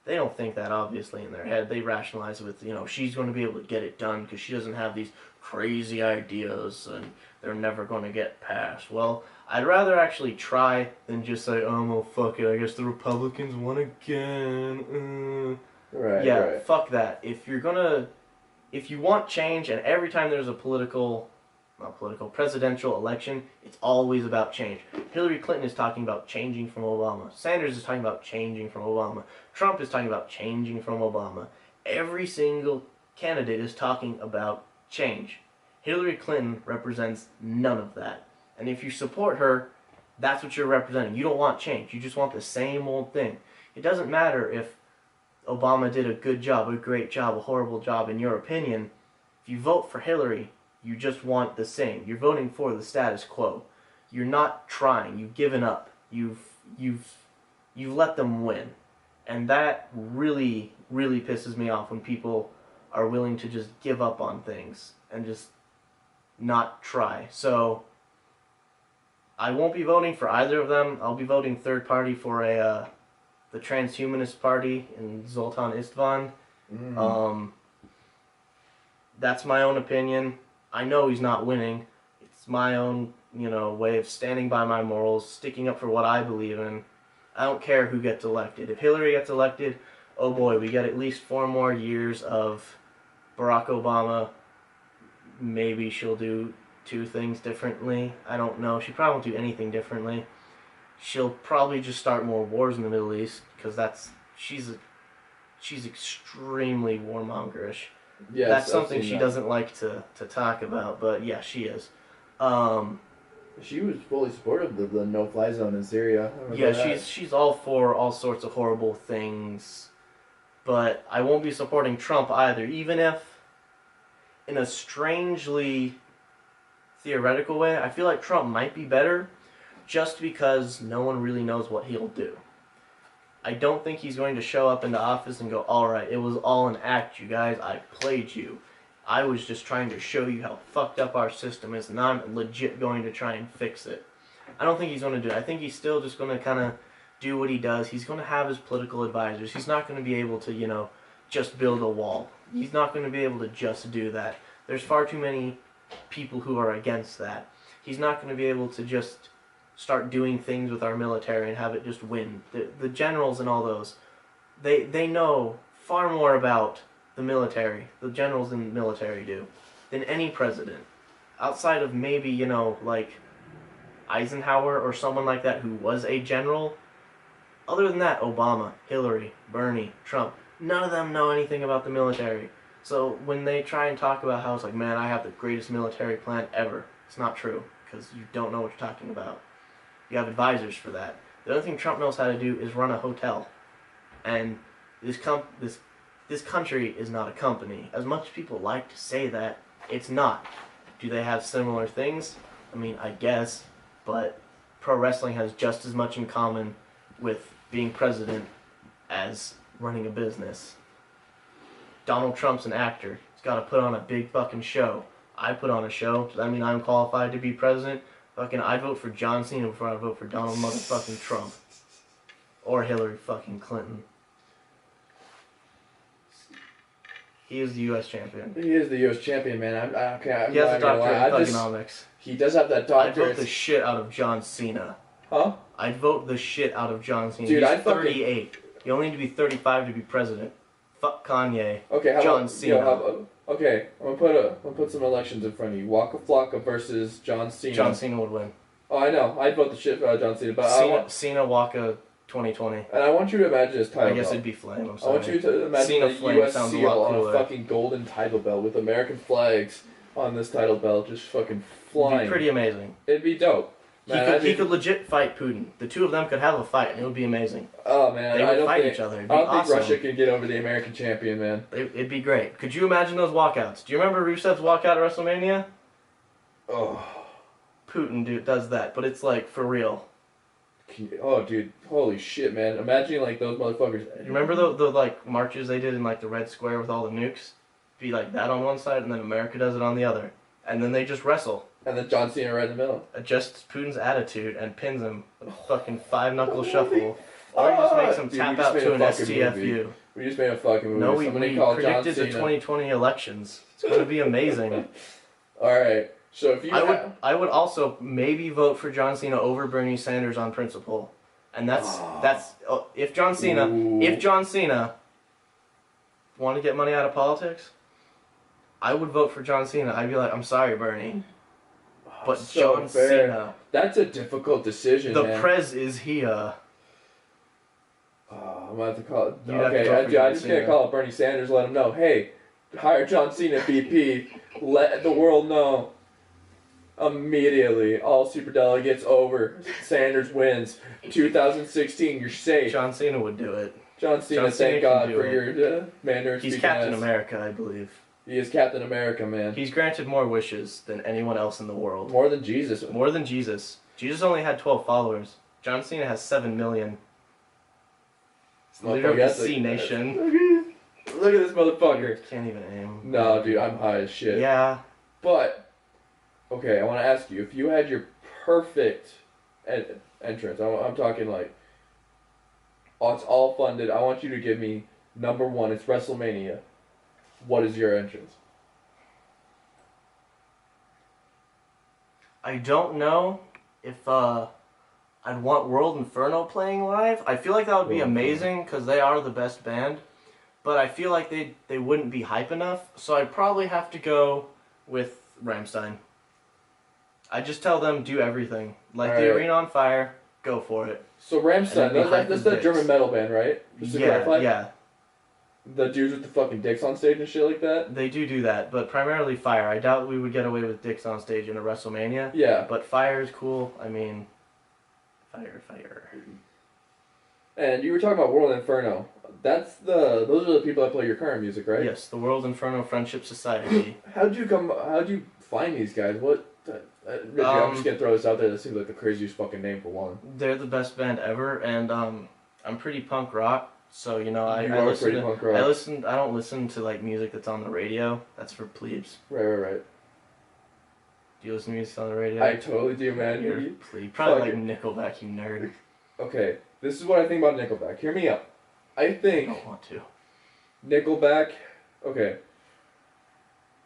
B: They don't think that, obviously, in their head. They rationalize it with, she's going to be able to get it done because she doesn't have these crazy ideas and they're never going to get passed. Well, I'd rather actually try than just say, oh, well, fuck it, I guess the Republicans won again.
A: Right,
B: yeah,
A: right.
B: Fuck that. If you're going to if you want change, and every time there's a presidential election, it's always about change. Hillary Clinton is talking about changing from Obama. Sanders is talking about changing from Obama. Trump is talking about changing from Obama. Every single candidate is talking about change. Hillary Clinton represents none of that. And if you support her, that's what you're representing. You don't want change. You just want the same old thing. It doesn't matter if Obama did a good job, a great job, a horrible job in your opinion. If you vote for Hillary, you just want the same. You're voting for the status quo. You're not trying. You've given up. You've let them win. And that really, really pisses me off when people are willing to just give up on things and just not try. So I won't be voting for either of them. I'll be voting third party for the Transhumanist Party in Zoltan Istvan. That's my own opinion. I know he's not winning. It's my own, way of standing by my morals, sticking up for what I believe in. I don't care who gets elected. If Hillary gets elected, oh boy, we get at least 4 more years of Barack Obama. Maybe she'll do 2 things differently. I don't know. She probably won't do anything differently. She'll probably just start more wars in the Middle East because she's extremely warmongerish. Yes, that's something she doesn't like to talk about, but yeah, she is.
A: She was fully supportive of the no-fly zone in Syria.
B: Yeah, she's all for all sorts of horrible things, but I won't be supporting Trump either, even if, in a strangely theoretical way, I feel like Trump might be better just because no one really knows what he'll do. I don't think he's going to show up into office and go, alright, it was all an act, you guys, I played you. I was just trying to show you how fucked up our system is, and I'm legit going to try and fix it. I don't think he's going to do it. I think he's still just going to kind of do what he does. He's going to have his political advisors. He's not going to be able to, just build a wall. He's not going to be able to just do that. There's far too many people who are against that. He's not going to be able to just start doing things with our military and have it just win. The generals and all those, they know far more about the military, the generals in the military do, than any president. Outside of maybe, like Eisenhower or someone like that who was a general. Other than that, Obama, Hillary, Bernie, Trump, none of them know anything about the military. So when they try and talk about how it's like, man, I have the greatest military plan ever, it's not true, because you don't know what you're talking about. You have advisors for that. The other thing Trump knows how to do is run a hotel. And this country is not a company. As much as people like to say that, it's not. Do they have similar things? I mean, I guess, but pro wrestling has just as much in common with being president as running a business. Donald Trump's an actor. He's got to put on a big fucking show. I put on a show. Does that mean I'm qualified to be president? Fucking, I'd vote for John Cena before I vote for Donald motherfucking Trump. Or Hillary fucking Clinton. He is the U.S. champion.
A: He is the U.S. champion, man.
B: He has a doctorate in thugonomics.
A: He does have that doctorate.
B: I'd vote the shit out of John Cena.
A: Huh?
B: I'd vote the shit out of John Cena.
A: Dude,
B: he's 38. You only need to be 35 to be president. Fuck Kanye.
A: Okay,
B: John Cena.
A: Okay, I'm gonna put some elections in front of you. Waka Flocka versus John Cena.
B: John Cena would win.
A: Oh, I know. I'd vote the shit out of John Cena, but
B: Cena Waka 2020.
A: And I want you to imagine his title belt.
B: I guess it'd be Flame. I'm sorry.
A: I want you to imagine
B: Cena
A: the
B: Flame
A: U.S.
B: sounds
A: seal
B: a lot
A: on
B: cooler.
A: a fucking golden title belt with American flags on this title belt, just fucking flying.
B: It'd be pretty amazing.
A: It'd be dope. Man,
B: he could legit fight Putin. The two of them could have a fight, and it would be amazing.
A: Oh man,
B: they would fight each other. It'd be
A: I don't
B: awesome.
A: think Russia could get over the American champion, man.
B: It'd be great. Could you imagine those walkouts? Do you remember Rusev's walkout at WrestleMania?
A: Oh.
B: Putin does that, but it's like for real.
A: Oh, dude, holy shit, man! Imagine like those motherfuckers.
B: You remember the like marches they did in like the Red Square with all the nukes? Be like that on one side, and then America does it on the other, and then they just wrestle.
A: And then John Cena right in the middle.
B: Adjusts Putin's attitude and pins him with a fucking 5-knuckle shuffle. Or he just makes him tap out to an STFU.
A: We just made a fucking movie.
B: No, we predicted the 2020 elections. It's going to be amazing.
A: Alright, so if you
B: I would also maybe vote for John Cena over Bernie Sanders on principle. And that's if John Cena want to get money out of politics, I would vote for John Cena. I'd be like, I'm sorry, Bernie, but
A: So
B: John
A: fair.
B: Cena.
A: That's a difficult decision,
B: The
A: man.
B: Prez is here.
A: I'm gonna have to call it.
B: You'd have to
A: Okay,
B: vote for John
A: I just
B: Cena.
A: can't call it Bernie Sanders. Let him know. Hey, hire John Cena VP. Let the world know immediately. All super delegates over. Sanders wins. 2016. You're safe.
B: John Cena would do it.
A: John Cena.
B: John Cena
A: Thank
B: can
A: God
B: do
A: for
B: it.
A: your Mandarin
B: He's
A: speaking
B: Captain
A: ass.
B: America, I believe.
A: He is Captain America, man.
B: He's granted more wishes than anyone else in the world.
A: More than Jesus.
B: More than Jesus. Jesus only had 12 followers. John Cena has 7 million. It's literally the C Nation.
A: Look at this motherfucker.
B: Can't even aim.
A: No, dude, I'm high as shit.
B: Yeah.
A: But, okay, I want to ask you, if you had your perfect entrance, I'm talking like, it's all funded, I want you to give me number one, it's WrestleMania. What is your entrance?
B: I don't know if I'd want World Inferno playing live. I feel like that would be
A: World
B: amazing because they are the best band. But I feel like they wouldn't be hype enough, so I'd probably have to go with Rammstein. I just tell them do everything. Like the arena on fire, go for it.
A: So Rammstein, that's that German metal band, right? Just to clarify?
B: Yeah.
A: The dudes with the fucking dicks on stage and shit like that?
B: They do that, but primarily fire. I doubt we would get away with dicks on stage in a WrestleMania.
A: Yeah.
B: But fire is cool. I mean, fire. And
A: you were talking about World Inferno. Those are the people that play your current music, right?
B: Yes, the World Inferno Friendship Society.
A: How'd you find these guys? Richie, I'm just gonna throw this out there. That seems like the craziest fucking name for one.
B: They're the best band ever, and I'm pretty punk rock, so I don't listen to like music that's on the radio. That's for plebes.
A: Right.
B: Do you listen to music on the radio?
A: I totally do, man.
B: You're a plebe. Probably like Nickelback, you nerd.
A: Okay, this is what I think about Nickelback. Hear me out. I think
B: I don't want to.
A: Nickelback. Okay.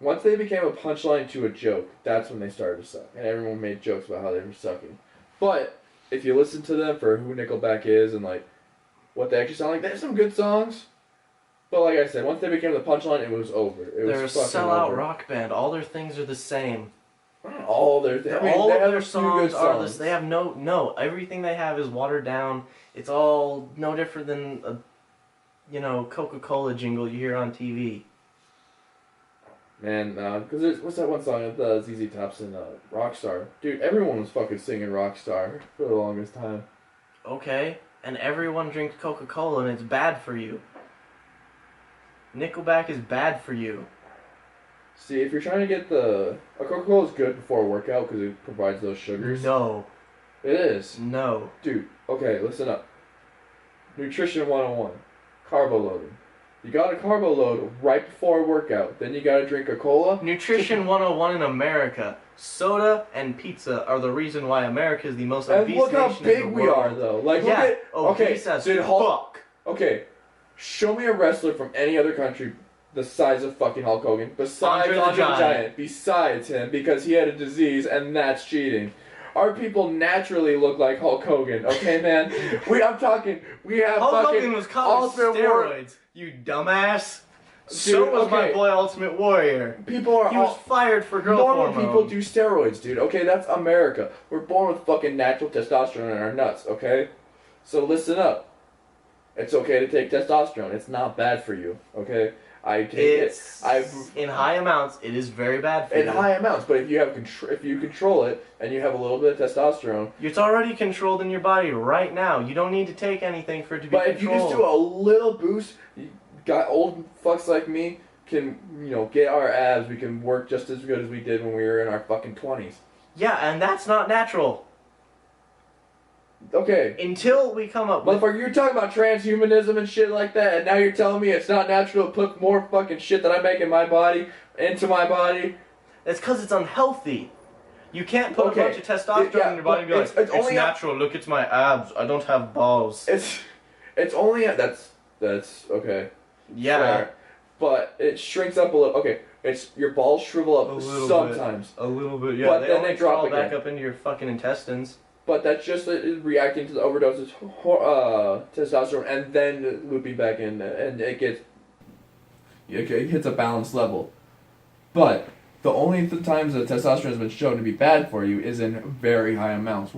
A: Once they became a punchline to a joke, that's when they started to suck, and everyone made jokes about how they were sucking. But if you listen to them for who Nickelback is and like what they actually sound like, they have some good songs. But like I said, once they became the punchline, it was over.
B: They're a sellout rock band. All their things are the same.
A: All their
B: songs are this. They have no. Everything they have is watered down. It's all no different than a, Coca-Cola jingle you hear on TV.
A: Man, because what's that one song of the ZZ Top's in Rockstar? Dude, everyone was fucking singing Rockstar for the longest time.
B: Okay, and everyone drinks Coca-Cola and it's bad for you. Nickelback is bad for you.
A: See, if you're trying to get a Coca-Cola is good before a workout because it provides those sugars.
B: No.
A: It is.
B: No.
A: Dude, okay, listen up. Nutrition 101. Carbo loading. You got a carbo load right before a workout. Then you gotta drink a cola.
B: Nutrition 101 in America. Soda and pizza are the reason why America is the most obese
A: nation in the world.
B: nation in the
A: And look how big we are, though. Like,
B: yeah,
A: look at...
B: obese as fuck.
A: Okay, show me a wrestler from any other country the size of fucking Hulk Hogan. Besides
B: Andre the Giant.
A: Besides him, because he had a disease, and that's cheating. Our people naturally look like Hulk Hogan, okay, man? we have
B: Hulk
A: fucking
B: Hogan was called steroids, you dumbass.
A: Dude,
B: so was my boy Ultimate Warrior. He was fired for growth hormone.
A: Normal people do steroids, dude. Okay, that's America. We're born with fucking natural testosterone in our nuts, okay? So listen up. It's okay to take testosterone. It's not bad for you, okay? I take it.
B: In high amounts, it is very bad for you.
A: In high amounts, but if you control it and you have a little bit of testosterone,
B: it's already controlled in your body right now. You don't need to take anything for it to be controlled.
A: But if you just do a little boost, old fucks like me can get our abs. We can work just as good as we did when we were in our fucking 20s.
B: Yeah, and that's not natural.
A: Okay.
B: Until we come up with...
A: Motherfucker, you're talking about transhumanism and shit like that, and now you're telling me it's not natural to put more fucking shit that I make in my body into my body?
B: That's because it's unhealthy. You can't put a bunch of testosterone in your body and be like, it's natural, look, it's my abs, I don't have balls.
A: It's only... That's okay.
B: Yeah.
A: Fair. But it shrinks up a little. Okay, your balls shrivel up sometimes.
B: A little bit, yeah.
A: But then they drop again.
B: Back up into your fucking intestines.
A: But that's just reacting to the overdose of testosterone and then looping back in, and it hits a balanced level. But the only times that testosterone has been shown to be bad for you is in very high amounts.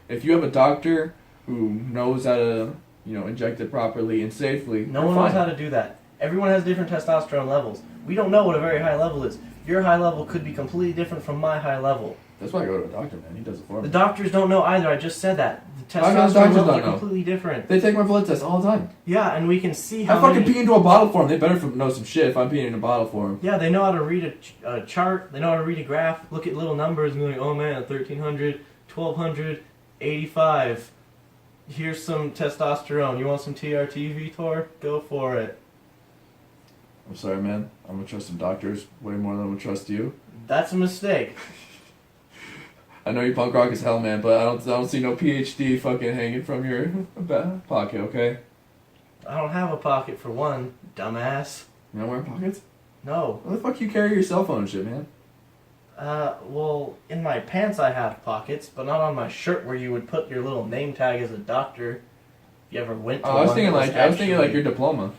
A: If you have a doctor who knows how to, inject it properly and safely,
B: no one knows how to do that. Everyone has different testosterone levels. We don't know what a very high level is. Your high level could be completely different from my high level.
A: That's why I go to a doctor, man. He does it for me.
B: The doctors don't know either. I just said that. The testosterone levels are completely different.
A: They take my blood test all the time.
B: Yeah, and we can see how
A: I fucking pee into a bottle for them. They better know some shit if I'm peeing in a bottle for them.
B: Yeah, they know how to read a chart. They know how to read a graph, look at little numbers, and be like, oh man, 1300, 1200, 85. Here's some testosterone. You want some TRT, Vitor? Go for it.
A: I'm sorry, man. I'm gonna trust some doctors way more than I'm gonna trust you.
B: That's a mistake.
A: I know you punk rock as hell, man, but I don't see no PhD fucking hanging from your pocket, okay?
B: I don't have a pocket for one, dumbass.
A: You not wearing pockets?
B: No.
A: Where the fuck you carry your cell phone and shit, man?
B: Well, in my pants I have pockets, but not on my shirt where you would put your little name tag as a doctor. If you ever went to one.
A: I was thinking like your diploma.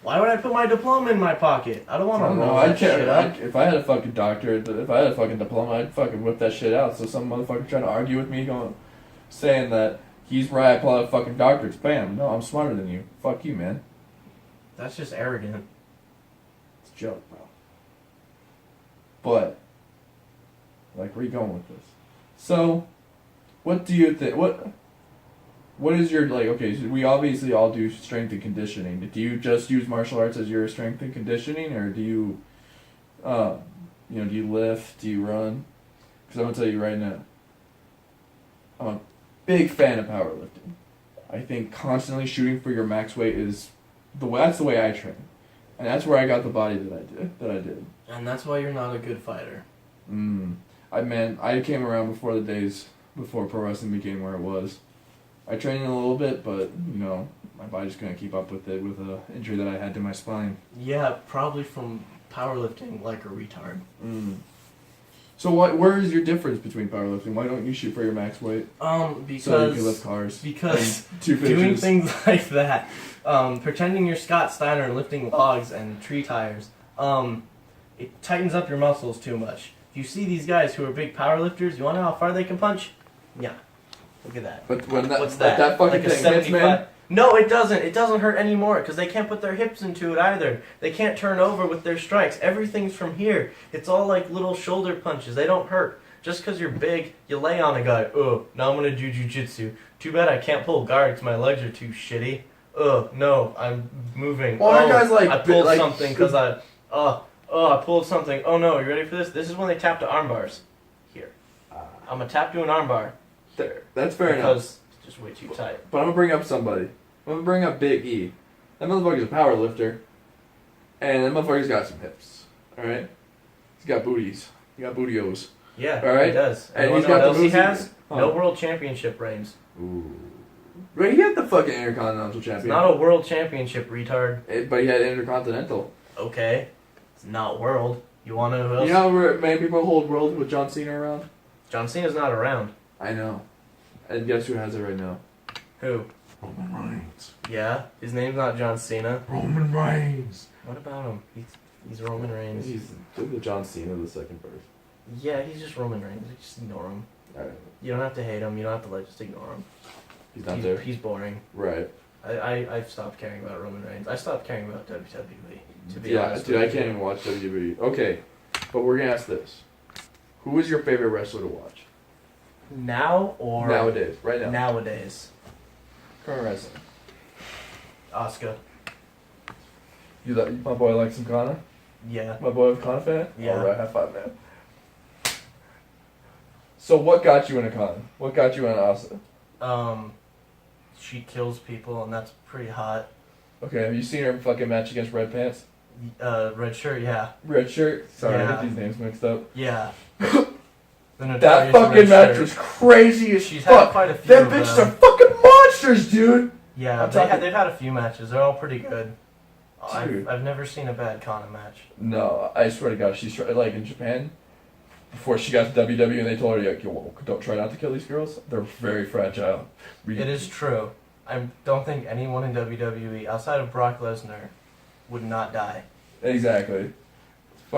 B: Why would I put my diploma in my pocket? I don't want to roll that shit up.
A: If I had a fucking doctorate, if I had a fucking diploma, I'd fucking whip that shit out. So some motherfucker trying to argue with me, saying that he's right, I pull out a fucking doctorate. Bam. No, I'm smarter than you. Fuck you, man.
B: That's just arrogant.
A: It's a joke, bro. But, where are you going with this? So, what do you think? What is your, okay, so we obviously all do strength and conditioning. Do you just use martial arts as your strength and conditioning, or do you, do you lift, do you run? Because I'm going to tell you right now, I'm a big fan of powerlifting. I think constantly shooting for your max weight that's the way I train. And that's where I got the body that I did.
B: And that's why you're not a good fighter.
A: I came around before the days before pro wrestling became where it was. I trained a little bit, but, my body's couldn't keep up with it with an injury that I had to my spine.
B: Yeah, probably from powerlifting like a retard.
A: So where is your difference between powerlifting? Why don't you shoot for your max weight?
B: Because
A: so you can lift cars.
B: Because doing things like that, pretending you're Scott Steiner and lifting logs and tree tires, it tightens up your muscles too much. If you see these guys who are big powerlifters, you want to know how far they can punch? Yeah. Look at that.
A: But when
B: what's that?
A: That fucking
B: like
A: thing hits, man?
B: No, it doesn't. It doesn't hurt anymore because they can't put their hips into it either. They can't turn over with their strikes. Everything's from here. It's all like little shoulder punches. They don't hurt. Just because you're big, you lay on a guy. Now I'm going to do jujitsu. Too bad I can't pull guard because my legs are too shitty. No, I'm moving.
A: Well, that guy's
B: I pulled something because I pulled something. Oh no, you ready for this? This is when they tap to arm bars. Here. I'm going to tap to an arm bar.
A: There. That's fair enough.
B: Because it's just way too tight.
A: But I'm going to bring up somebody. I'm going to bring up Big E. That motherfucker's a power lifter. And that motherfucker's got some hips. Alright? He's got booties. He got bootios.
B: Yeah,
A: alright?
B: He does.
A: And
B: he's
A: got
B: what else
A: the
B: he has? No world championship reigns.
A: Ooh. Right, he had the fucking Intercontinental Champion.
B: It's not a world championship, retard.
A: But he had Intercontinental.
B: Okay. It's not world. You want to know who else?
A: You know where many people hold world with John Cena around?
B: John Cena's not around.
A: I know. And guess who has it right now?
B: Who?
A: Roman Reigns.
B: Yeah? His name's not John Cena.
A: Roman Reigns.
B: What about him? He's Roman Reigns.
A: He's the John Cena, the second birth.
B: Yeah, he's just Roman Reigns. Just ignore him.
A: Alright.
B: You don't have to hate him. You don't have to just ignore him.
A: He's not there.
B: He's boring.
A: Right.
B: I've stopped caring about Roman Reigns. I stopped caring about WWE, to be honest.
A: Dude, I can't even watch WWE. Okay, but we're gonna ask this. Who is your favorite wrestler to watch?
B: Now or...
A: Nowadays. Right now.
B: Nowadays.
A: Current wrestling.
B: Asuka.
A: My boy likes some Kana?
B: Yeah.
A: My boy Kana fan?
B: Yeah.
A: Alright, high five, man. So what got you into Kana? What got you into Asuka?
B: She kills people and that's pretty hot.
A: Okay, have you seen her fucking match against Red Pants?
B: Red shirt, yeah.
A: Red shirt? Sorry,
B: yeah.
A: I get these names mixed up.
B: Yeah.
A: That fucking match was crazy as
B: She's
A: fuck.
B: Had quite a few
A: Them bitches are fucking monsters, dude!
B: Yeah, they've had a few matches. They're all pretty good.
A: Dude.
B: I've never seen a bad Kana match.
A: No, I swear to God, she's like in Japan, before she got to WWE and they told her, yo, don't try not to kill these girls. They're very fragile.
B: It is true. I don't think anyone in WWE, outside of Brock Lesnar, would not die.
A: Exactly.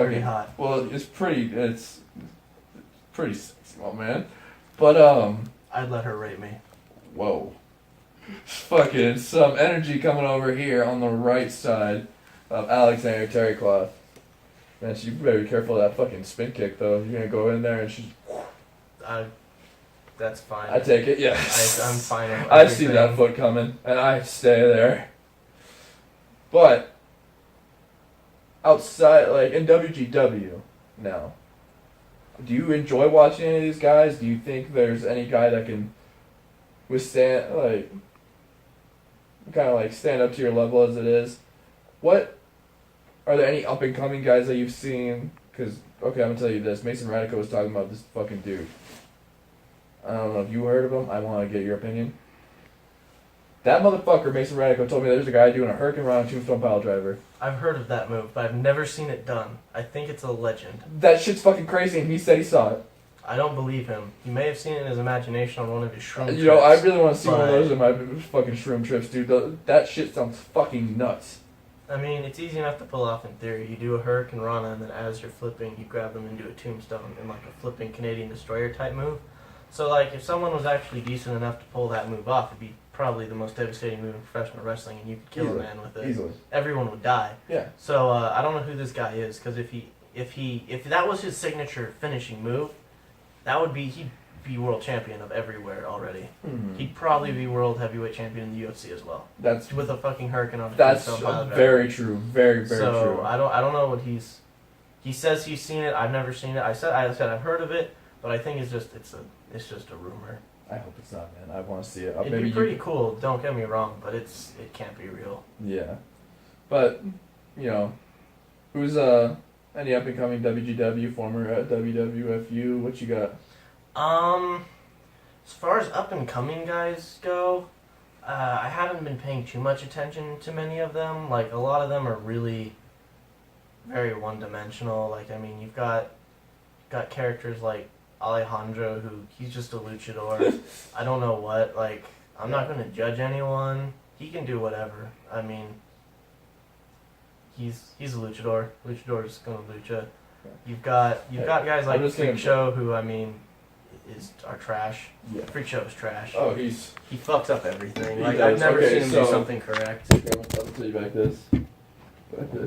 B: Pretty hot.
A: Well, it's pretty sexy, my man. But,
B: I'd let her rape me.
A: whoa. Fucking some energy coming over here on the right side of Alexander Terricloth. Man, you better be careful of that fucking spin kick, though. You're gonna go in there and she's...
B: That's fine.
A: I take it, yes.
B: I'm fine.
A: I see that foot coming, and I stay there. But, outside, like, in WGW now, do you enjoy watching any of these guys? Do you think there's any guy that can withstand, like, kind of like stand up to your level as it is? What, are there any up-and-coming guys that you've seen? Because, okay, I'm going to tell you this. Mason Radico was talking about this fucking dude. I don't know if you heard of him. I want to get your opinion. That motherfucker, Mason Radico, told me there's a guy doing a hurricane run on Tombstone Pile Driver.
B: I've heard of that move, but I've never seen it done. I think it's a legend.
A: That shit's fucking crazy, and he said he saw it.
B: I don't believe him. He may have seen it in his imagination on one of his shroom trips.
A: You know, I really want to see one of those in my fucking shroom trips, dude. That shit sounds fucking nuts.
B: I mean, it's easy enough to pull off in theory. You do a Hurricane Rana, and then as you're flipping, you grab them and do a tombstone in like a flipping Canadian Destroyer type move. So, like, if someone was actually decent enough to pull that move off, it'd be probably the most devastating move in professional wrestling, and you could kill a man with it.
A: Easily.
B: Everyone would die.
A: Yeah.
B: So, I don't know who this guy is, because if that was his signature finishing move, he'd be world champion of everywhere already.
A: Mm-hmm.
B: He'd probably be world heavyweight champion in the UFC as well.
A: That's
B: with a fucking hurricane on.
A: That's very true. Very, very
B: so,
A: true.
B: I don't know what he says he's seen it. I've never seen it. I said I've heard of it, but I think it's just a rumor.
A: I hope it's not, man. I want to see it.
B: It'd be pretty cool. Don't get me wrong, but it can't be real.
A: Yeah, but you know, who's any up and coming WGW former at WWFU? What you got?
B: As far as up and coming guys go, I haven't been paying too much attention to many of them. Like, a lot of them are really very one dimensional. Like, I mean, you've got characters like Alejandro, who he's just a luchador. I don't know what, like, I'm not going to judge anyone. He can do whatever. I mean, he's a luchador. Luchador's going to lucha. You've got guys like Freak Show, who, I mean, are trash.
A: Yeah.
B: Freak Show is trash.
A: Oh,
B: he fucks up everything. Like,
A: does.
B: I've never seen him do something correct.
A: Okay, I'll tell you back this.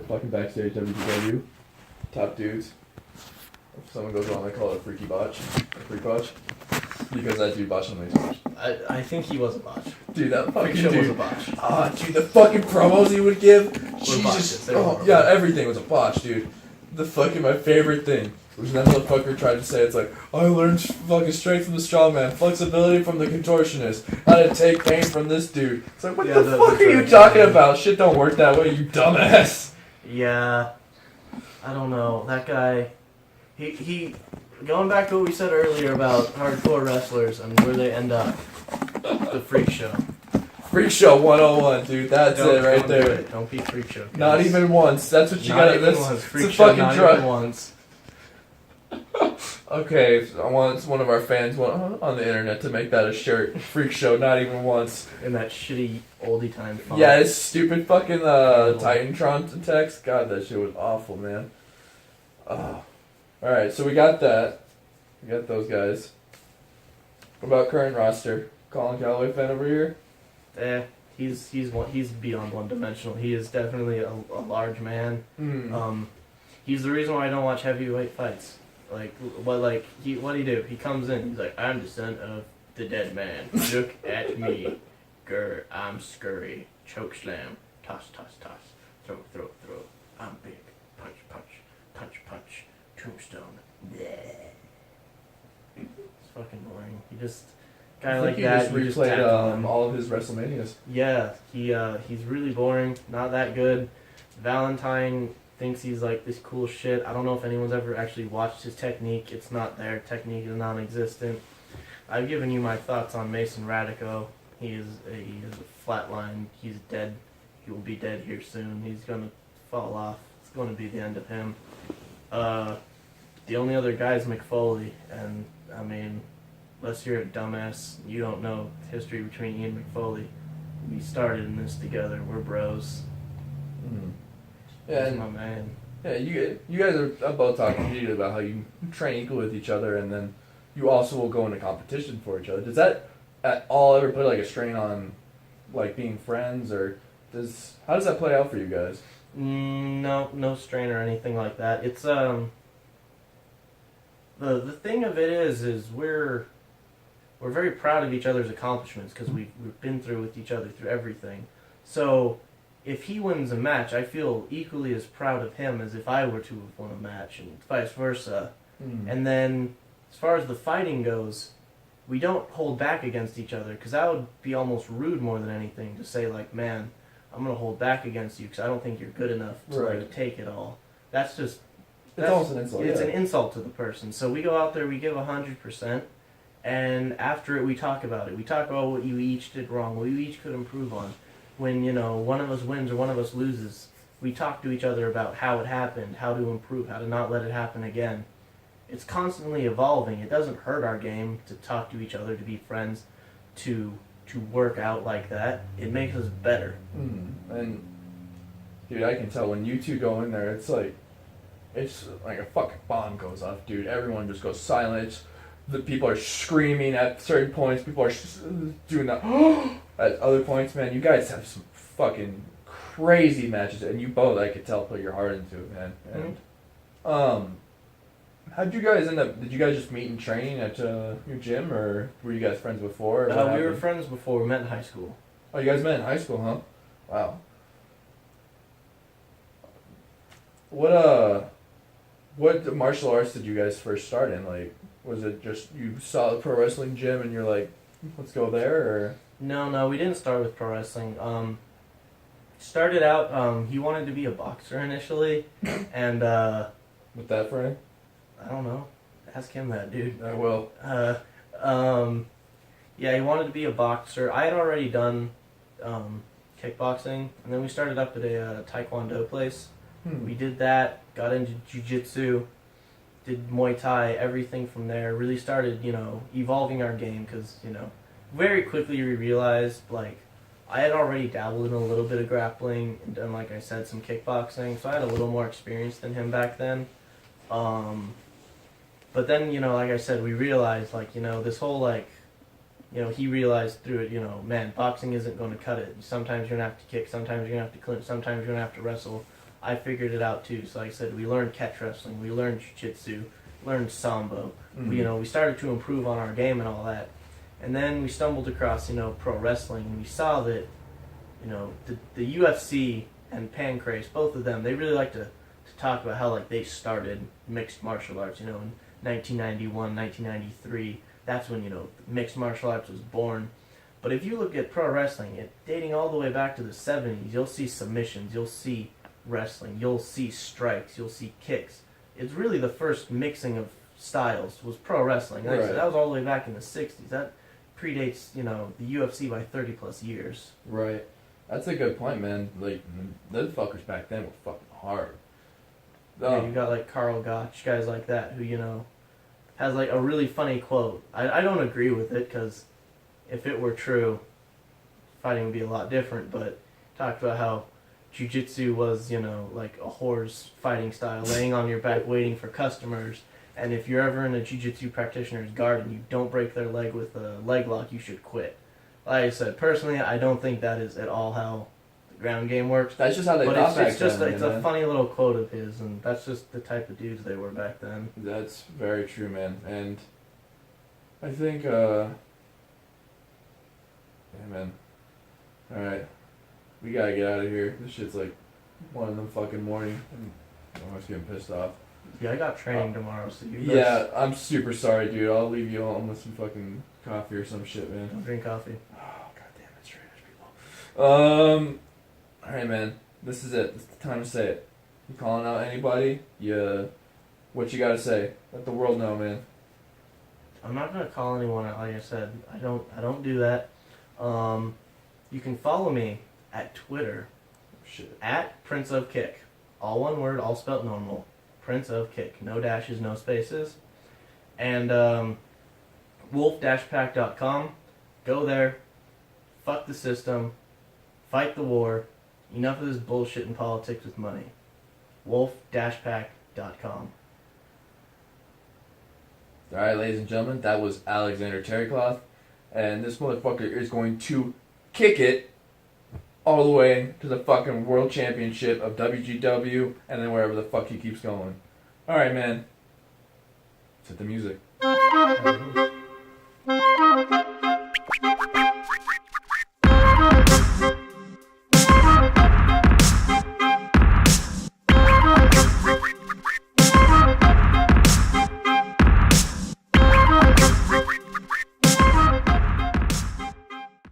A: Fucking backstage WGW. Top dudes. If someone goes wrong, I call it a freaky botch. A freak botch. Because that dude botched on my
B: I think he was a botch.
A: Dude, that fucking
B: Freak Show
A: dude.
B: was a botch.
A: Ah, dude, the fucking promos he would give.
B: Jesus.
A: Oh, yeah, everything was a botch, dude. The fucking, my favorite thing was that motherfucker tried to say, it's like, I learned fucking strength from the strongman, flexibility from the contortionist, how to take pain from this dude. It's like, what the fuck are you talking about? Shit don't work that way, you dumbass.
B: Yeah. I don't know. That guy, he going back to what we said earlier about hardcore wrestlers and where they end up. The Freak Show.
A: Freak Show 101, dude. That's it right there.
B: Don't be Freak Show. Guys.
A: Not even once. That's what you got to do.
B: Freak Show, not even once.
A: Okay, I want one of our fans on the internet to make that a shirt. Freak Show, not even once.
B: In that shitty oldie time font.
A: Yeah, it's stupid fucking Titantron text. God, that shit was awful, man. Oh. Alright, so we got that. We got those guys. What about current roster? Colin Calloway fan over here?
B: He's beyond one dimensional. He is definitely a large man. He's the reason why I don't watch heavyweight fights. What he do? He comes in. He's like, I'm the son of the dead man. Look at me. Grr, I'm scurry. Choke slam. Toss, toss, toss. Throw, throw, throw. I'm big. Punch, punch. Punch, punch. Tombstone. Bleh. It's fucking boring. He just guy like that.
A: He just replayed all of his WrestleManias.
B: Yeah, he's really boring. Not that good. Valentine thinks he's like this cool shit. I don't know if anyone's ever actually watched his technique. It's not there. Technique is non-existent. I've given you my thoughts on Mason Radico. He is a flatline. He's dead. He will be dead here soon. He's gonna fall off. It's gonna be the end of him. The only other guy is McFoley, and I mean, unless you're a dumbass, you don't know the history between Ian McFoley. We started in this together. We're bros.
A: Yeah,
B: He's my man.
A: Yeah, you guys are both talking repeatedly about how you train equal with each other, and then you also will go into competition for each other. Does that at all ever put like a strain on like being friends, or how does that play out for you guys?
B: No, no strain or anything like that. It's the thing of it is we're very proud of each other's accomplishments because we've been through with each other through everything. So if he wins a match, I feel equally as proud of him as if I were to have won a match, and vice versa. And then as far as the fighting goes, we don't hold back against each other because that would be almost rude more than anything to say like, man, I'm gonna hold back against you because I don't think you're good enough to like take it all. That's just
A: It's almost an insult.
B: It's an insult to the person. So we go out there, we give 100%, and after it, we talk about it. We talk about what you each did wrong, what you each could improve on. When one of us wins or one of us loses, we talk to each other about how it happened, how to improve, how to not let it happen again. It's constantly evolving. It doesn't hurt our game to talk to each other, to be friends, to work out like that. It makes us better.
A: And dude, I can tell when you two go in there, it's like a fucking bomb goes off, dude. Everyone just goes silent. The people are screaming at certain points. People are doing that at other points. Man, you guys have some fucking crazy matches, and you both, I could tell, put your heart into it, man. And how'd you guys end up? Did you guys just meet and train at your gym, or were you guys friends before?
B: We were friends before. We met in high school.
A: Oh, you guys met in high school, huh? Wow. What martial arts did you guys first start in? Like, was it just you saw the pro wrestling gym and you're like, let's go there, or?
B: No, we didn't start with pro wrestling. Started out, he wanted to be a boxer initially, and
A: With that frame?
B: I don't know. Ask him that, dude.
A: I will.
B: Yeah, he wanted to be a boxer. I had already done kickboxing, and then we started up at a taekwondo place. We did that, got into jiu-jitsu, did Muay Thai, everything from there. Really started, evolving our game because, very quickly we realized, like, I had already dabbled in a little bit of grappling and done, like I said, some kickboxing, so I had a little more experience than him back then. But then, like I said, we realized, like, this whole, like, he realized through it, man, boxing isn't going to cut it. Sometimes you're going to have to kick, sometimes you're going to have to clinch, sometimes you're going to have to wrestle. I figured it out too. So like I said, we learned catch wrestling, we learned jiu-jitsu, learned sambo. We started to improve on our game and all that. And then we stumbled across, pro wrestling, and we saw that, the UFC and Pancrase, both of them, they really like to talk about how, like, they started mixed martial arts, in 1991, 1993. That's when, mixed martial arts was born. But if you look at pro wrestling, dating all the way back to the 70s, you'll see submissions, you'll see wrestling, you'll see strikes, you'll see kicks. It's really the first mixing of styles was pro wrestling. Like I said, that was all the way back in the 60s. That predates, the UFC by 30 plus years.
A: Right. That's a good point, man. Like, those fuckers back then were fucking hard.
B: Yeah, you got like Carl Gotch, guys like that, who, has like a really funny quote. I don't agree with it because if it were true, fighting would be a lot different, but talked about how jiu-jitsu was, like a whore's fighting style, laying on your back waiting for customers, and if you're ever in a jiu-jitsu practitioner's guard and you don't break their leg with a leg lock, you should quit. Like I said, personally, I don't think that is at all how the ground game works.
A: That's just how they thought back then.
B: It's a funny little quote of his, and that's just the type of dudes they were back then.
A: That's very true, man. And I think, yeah, man. Alright. We gotta get out of here. This shit's like 1 in the fucking morning. I'm almost getting pissed off.
B: Yeah, I got training tomorrow, so you
A: Yeah, I'm super sorry, dude. I'll leave you home with some fucking coffee or some shit, man.
B: Don't drink coffee.
A: Oh, goddamn, it's trash people. Alright, man. This is it. It's the time to say it. You calling out anybody? What you gotta say? Let the world know, man.
B: I'm not gonna call anyone out. Like I said, I don't do that. You can follow me at Twitter, at Prince of Kick. All one word, all spelt normal. Prince of Kick. No dashes, no spaces. And wolf-pack.com. Go there. Fuck the system. Fight the war. Enough of this bullshit in politics with money. wolf-pack.com.
A: Alright, ladies and gentlemen, that was Alexander Terricloth, and this motherfucker is going to kick it all the way to the fucking World Championship of WGW, and then wherever the fuck he keeps going. Alright, man. Let's hit the music.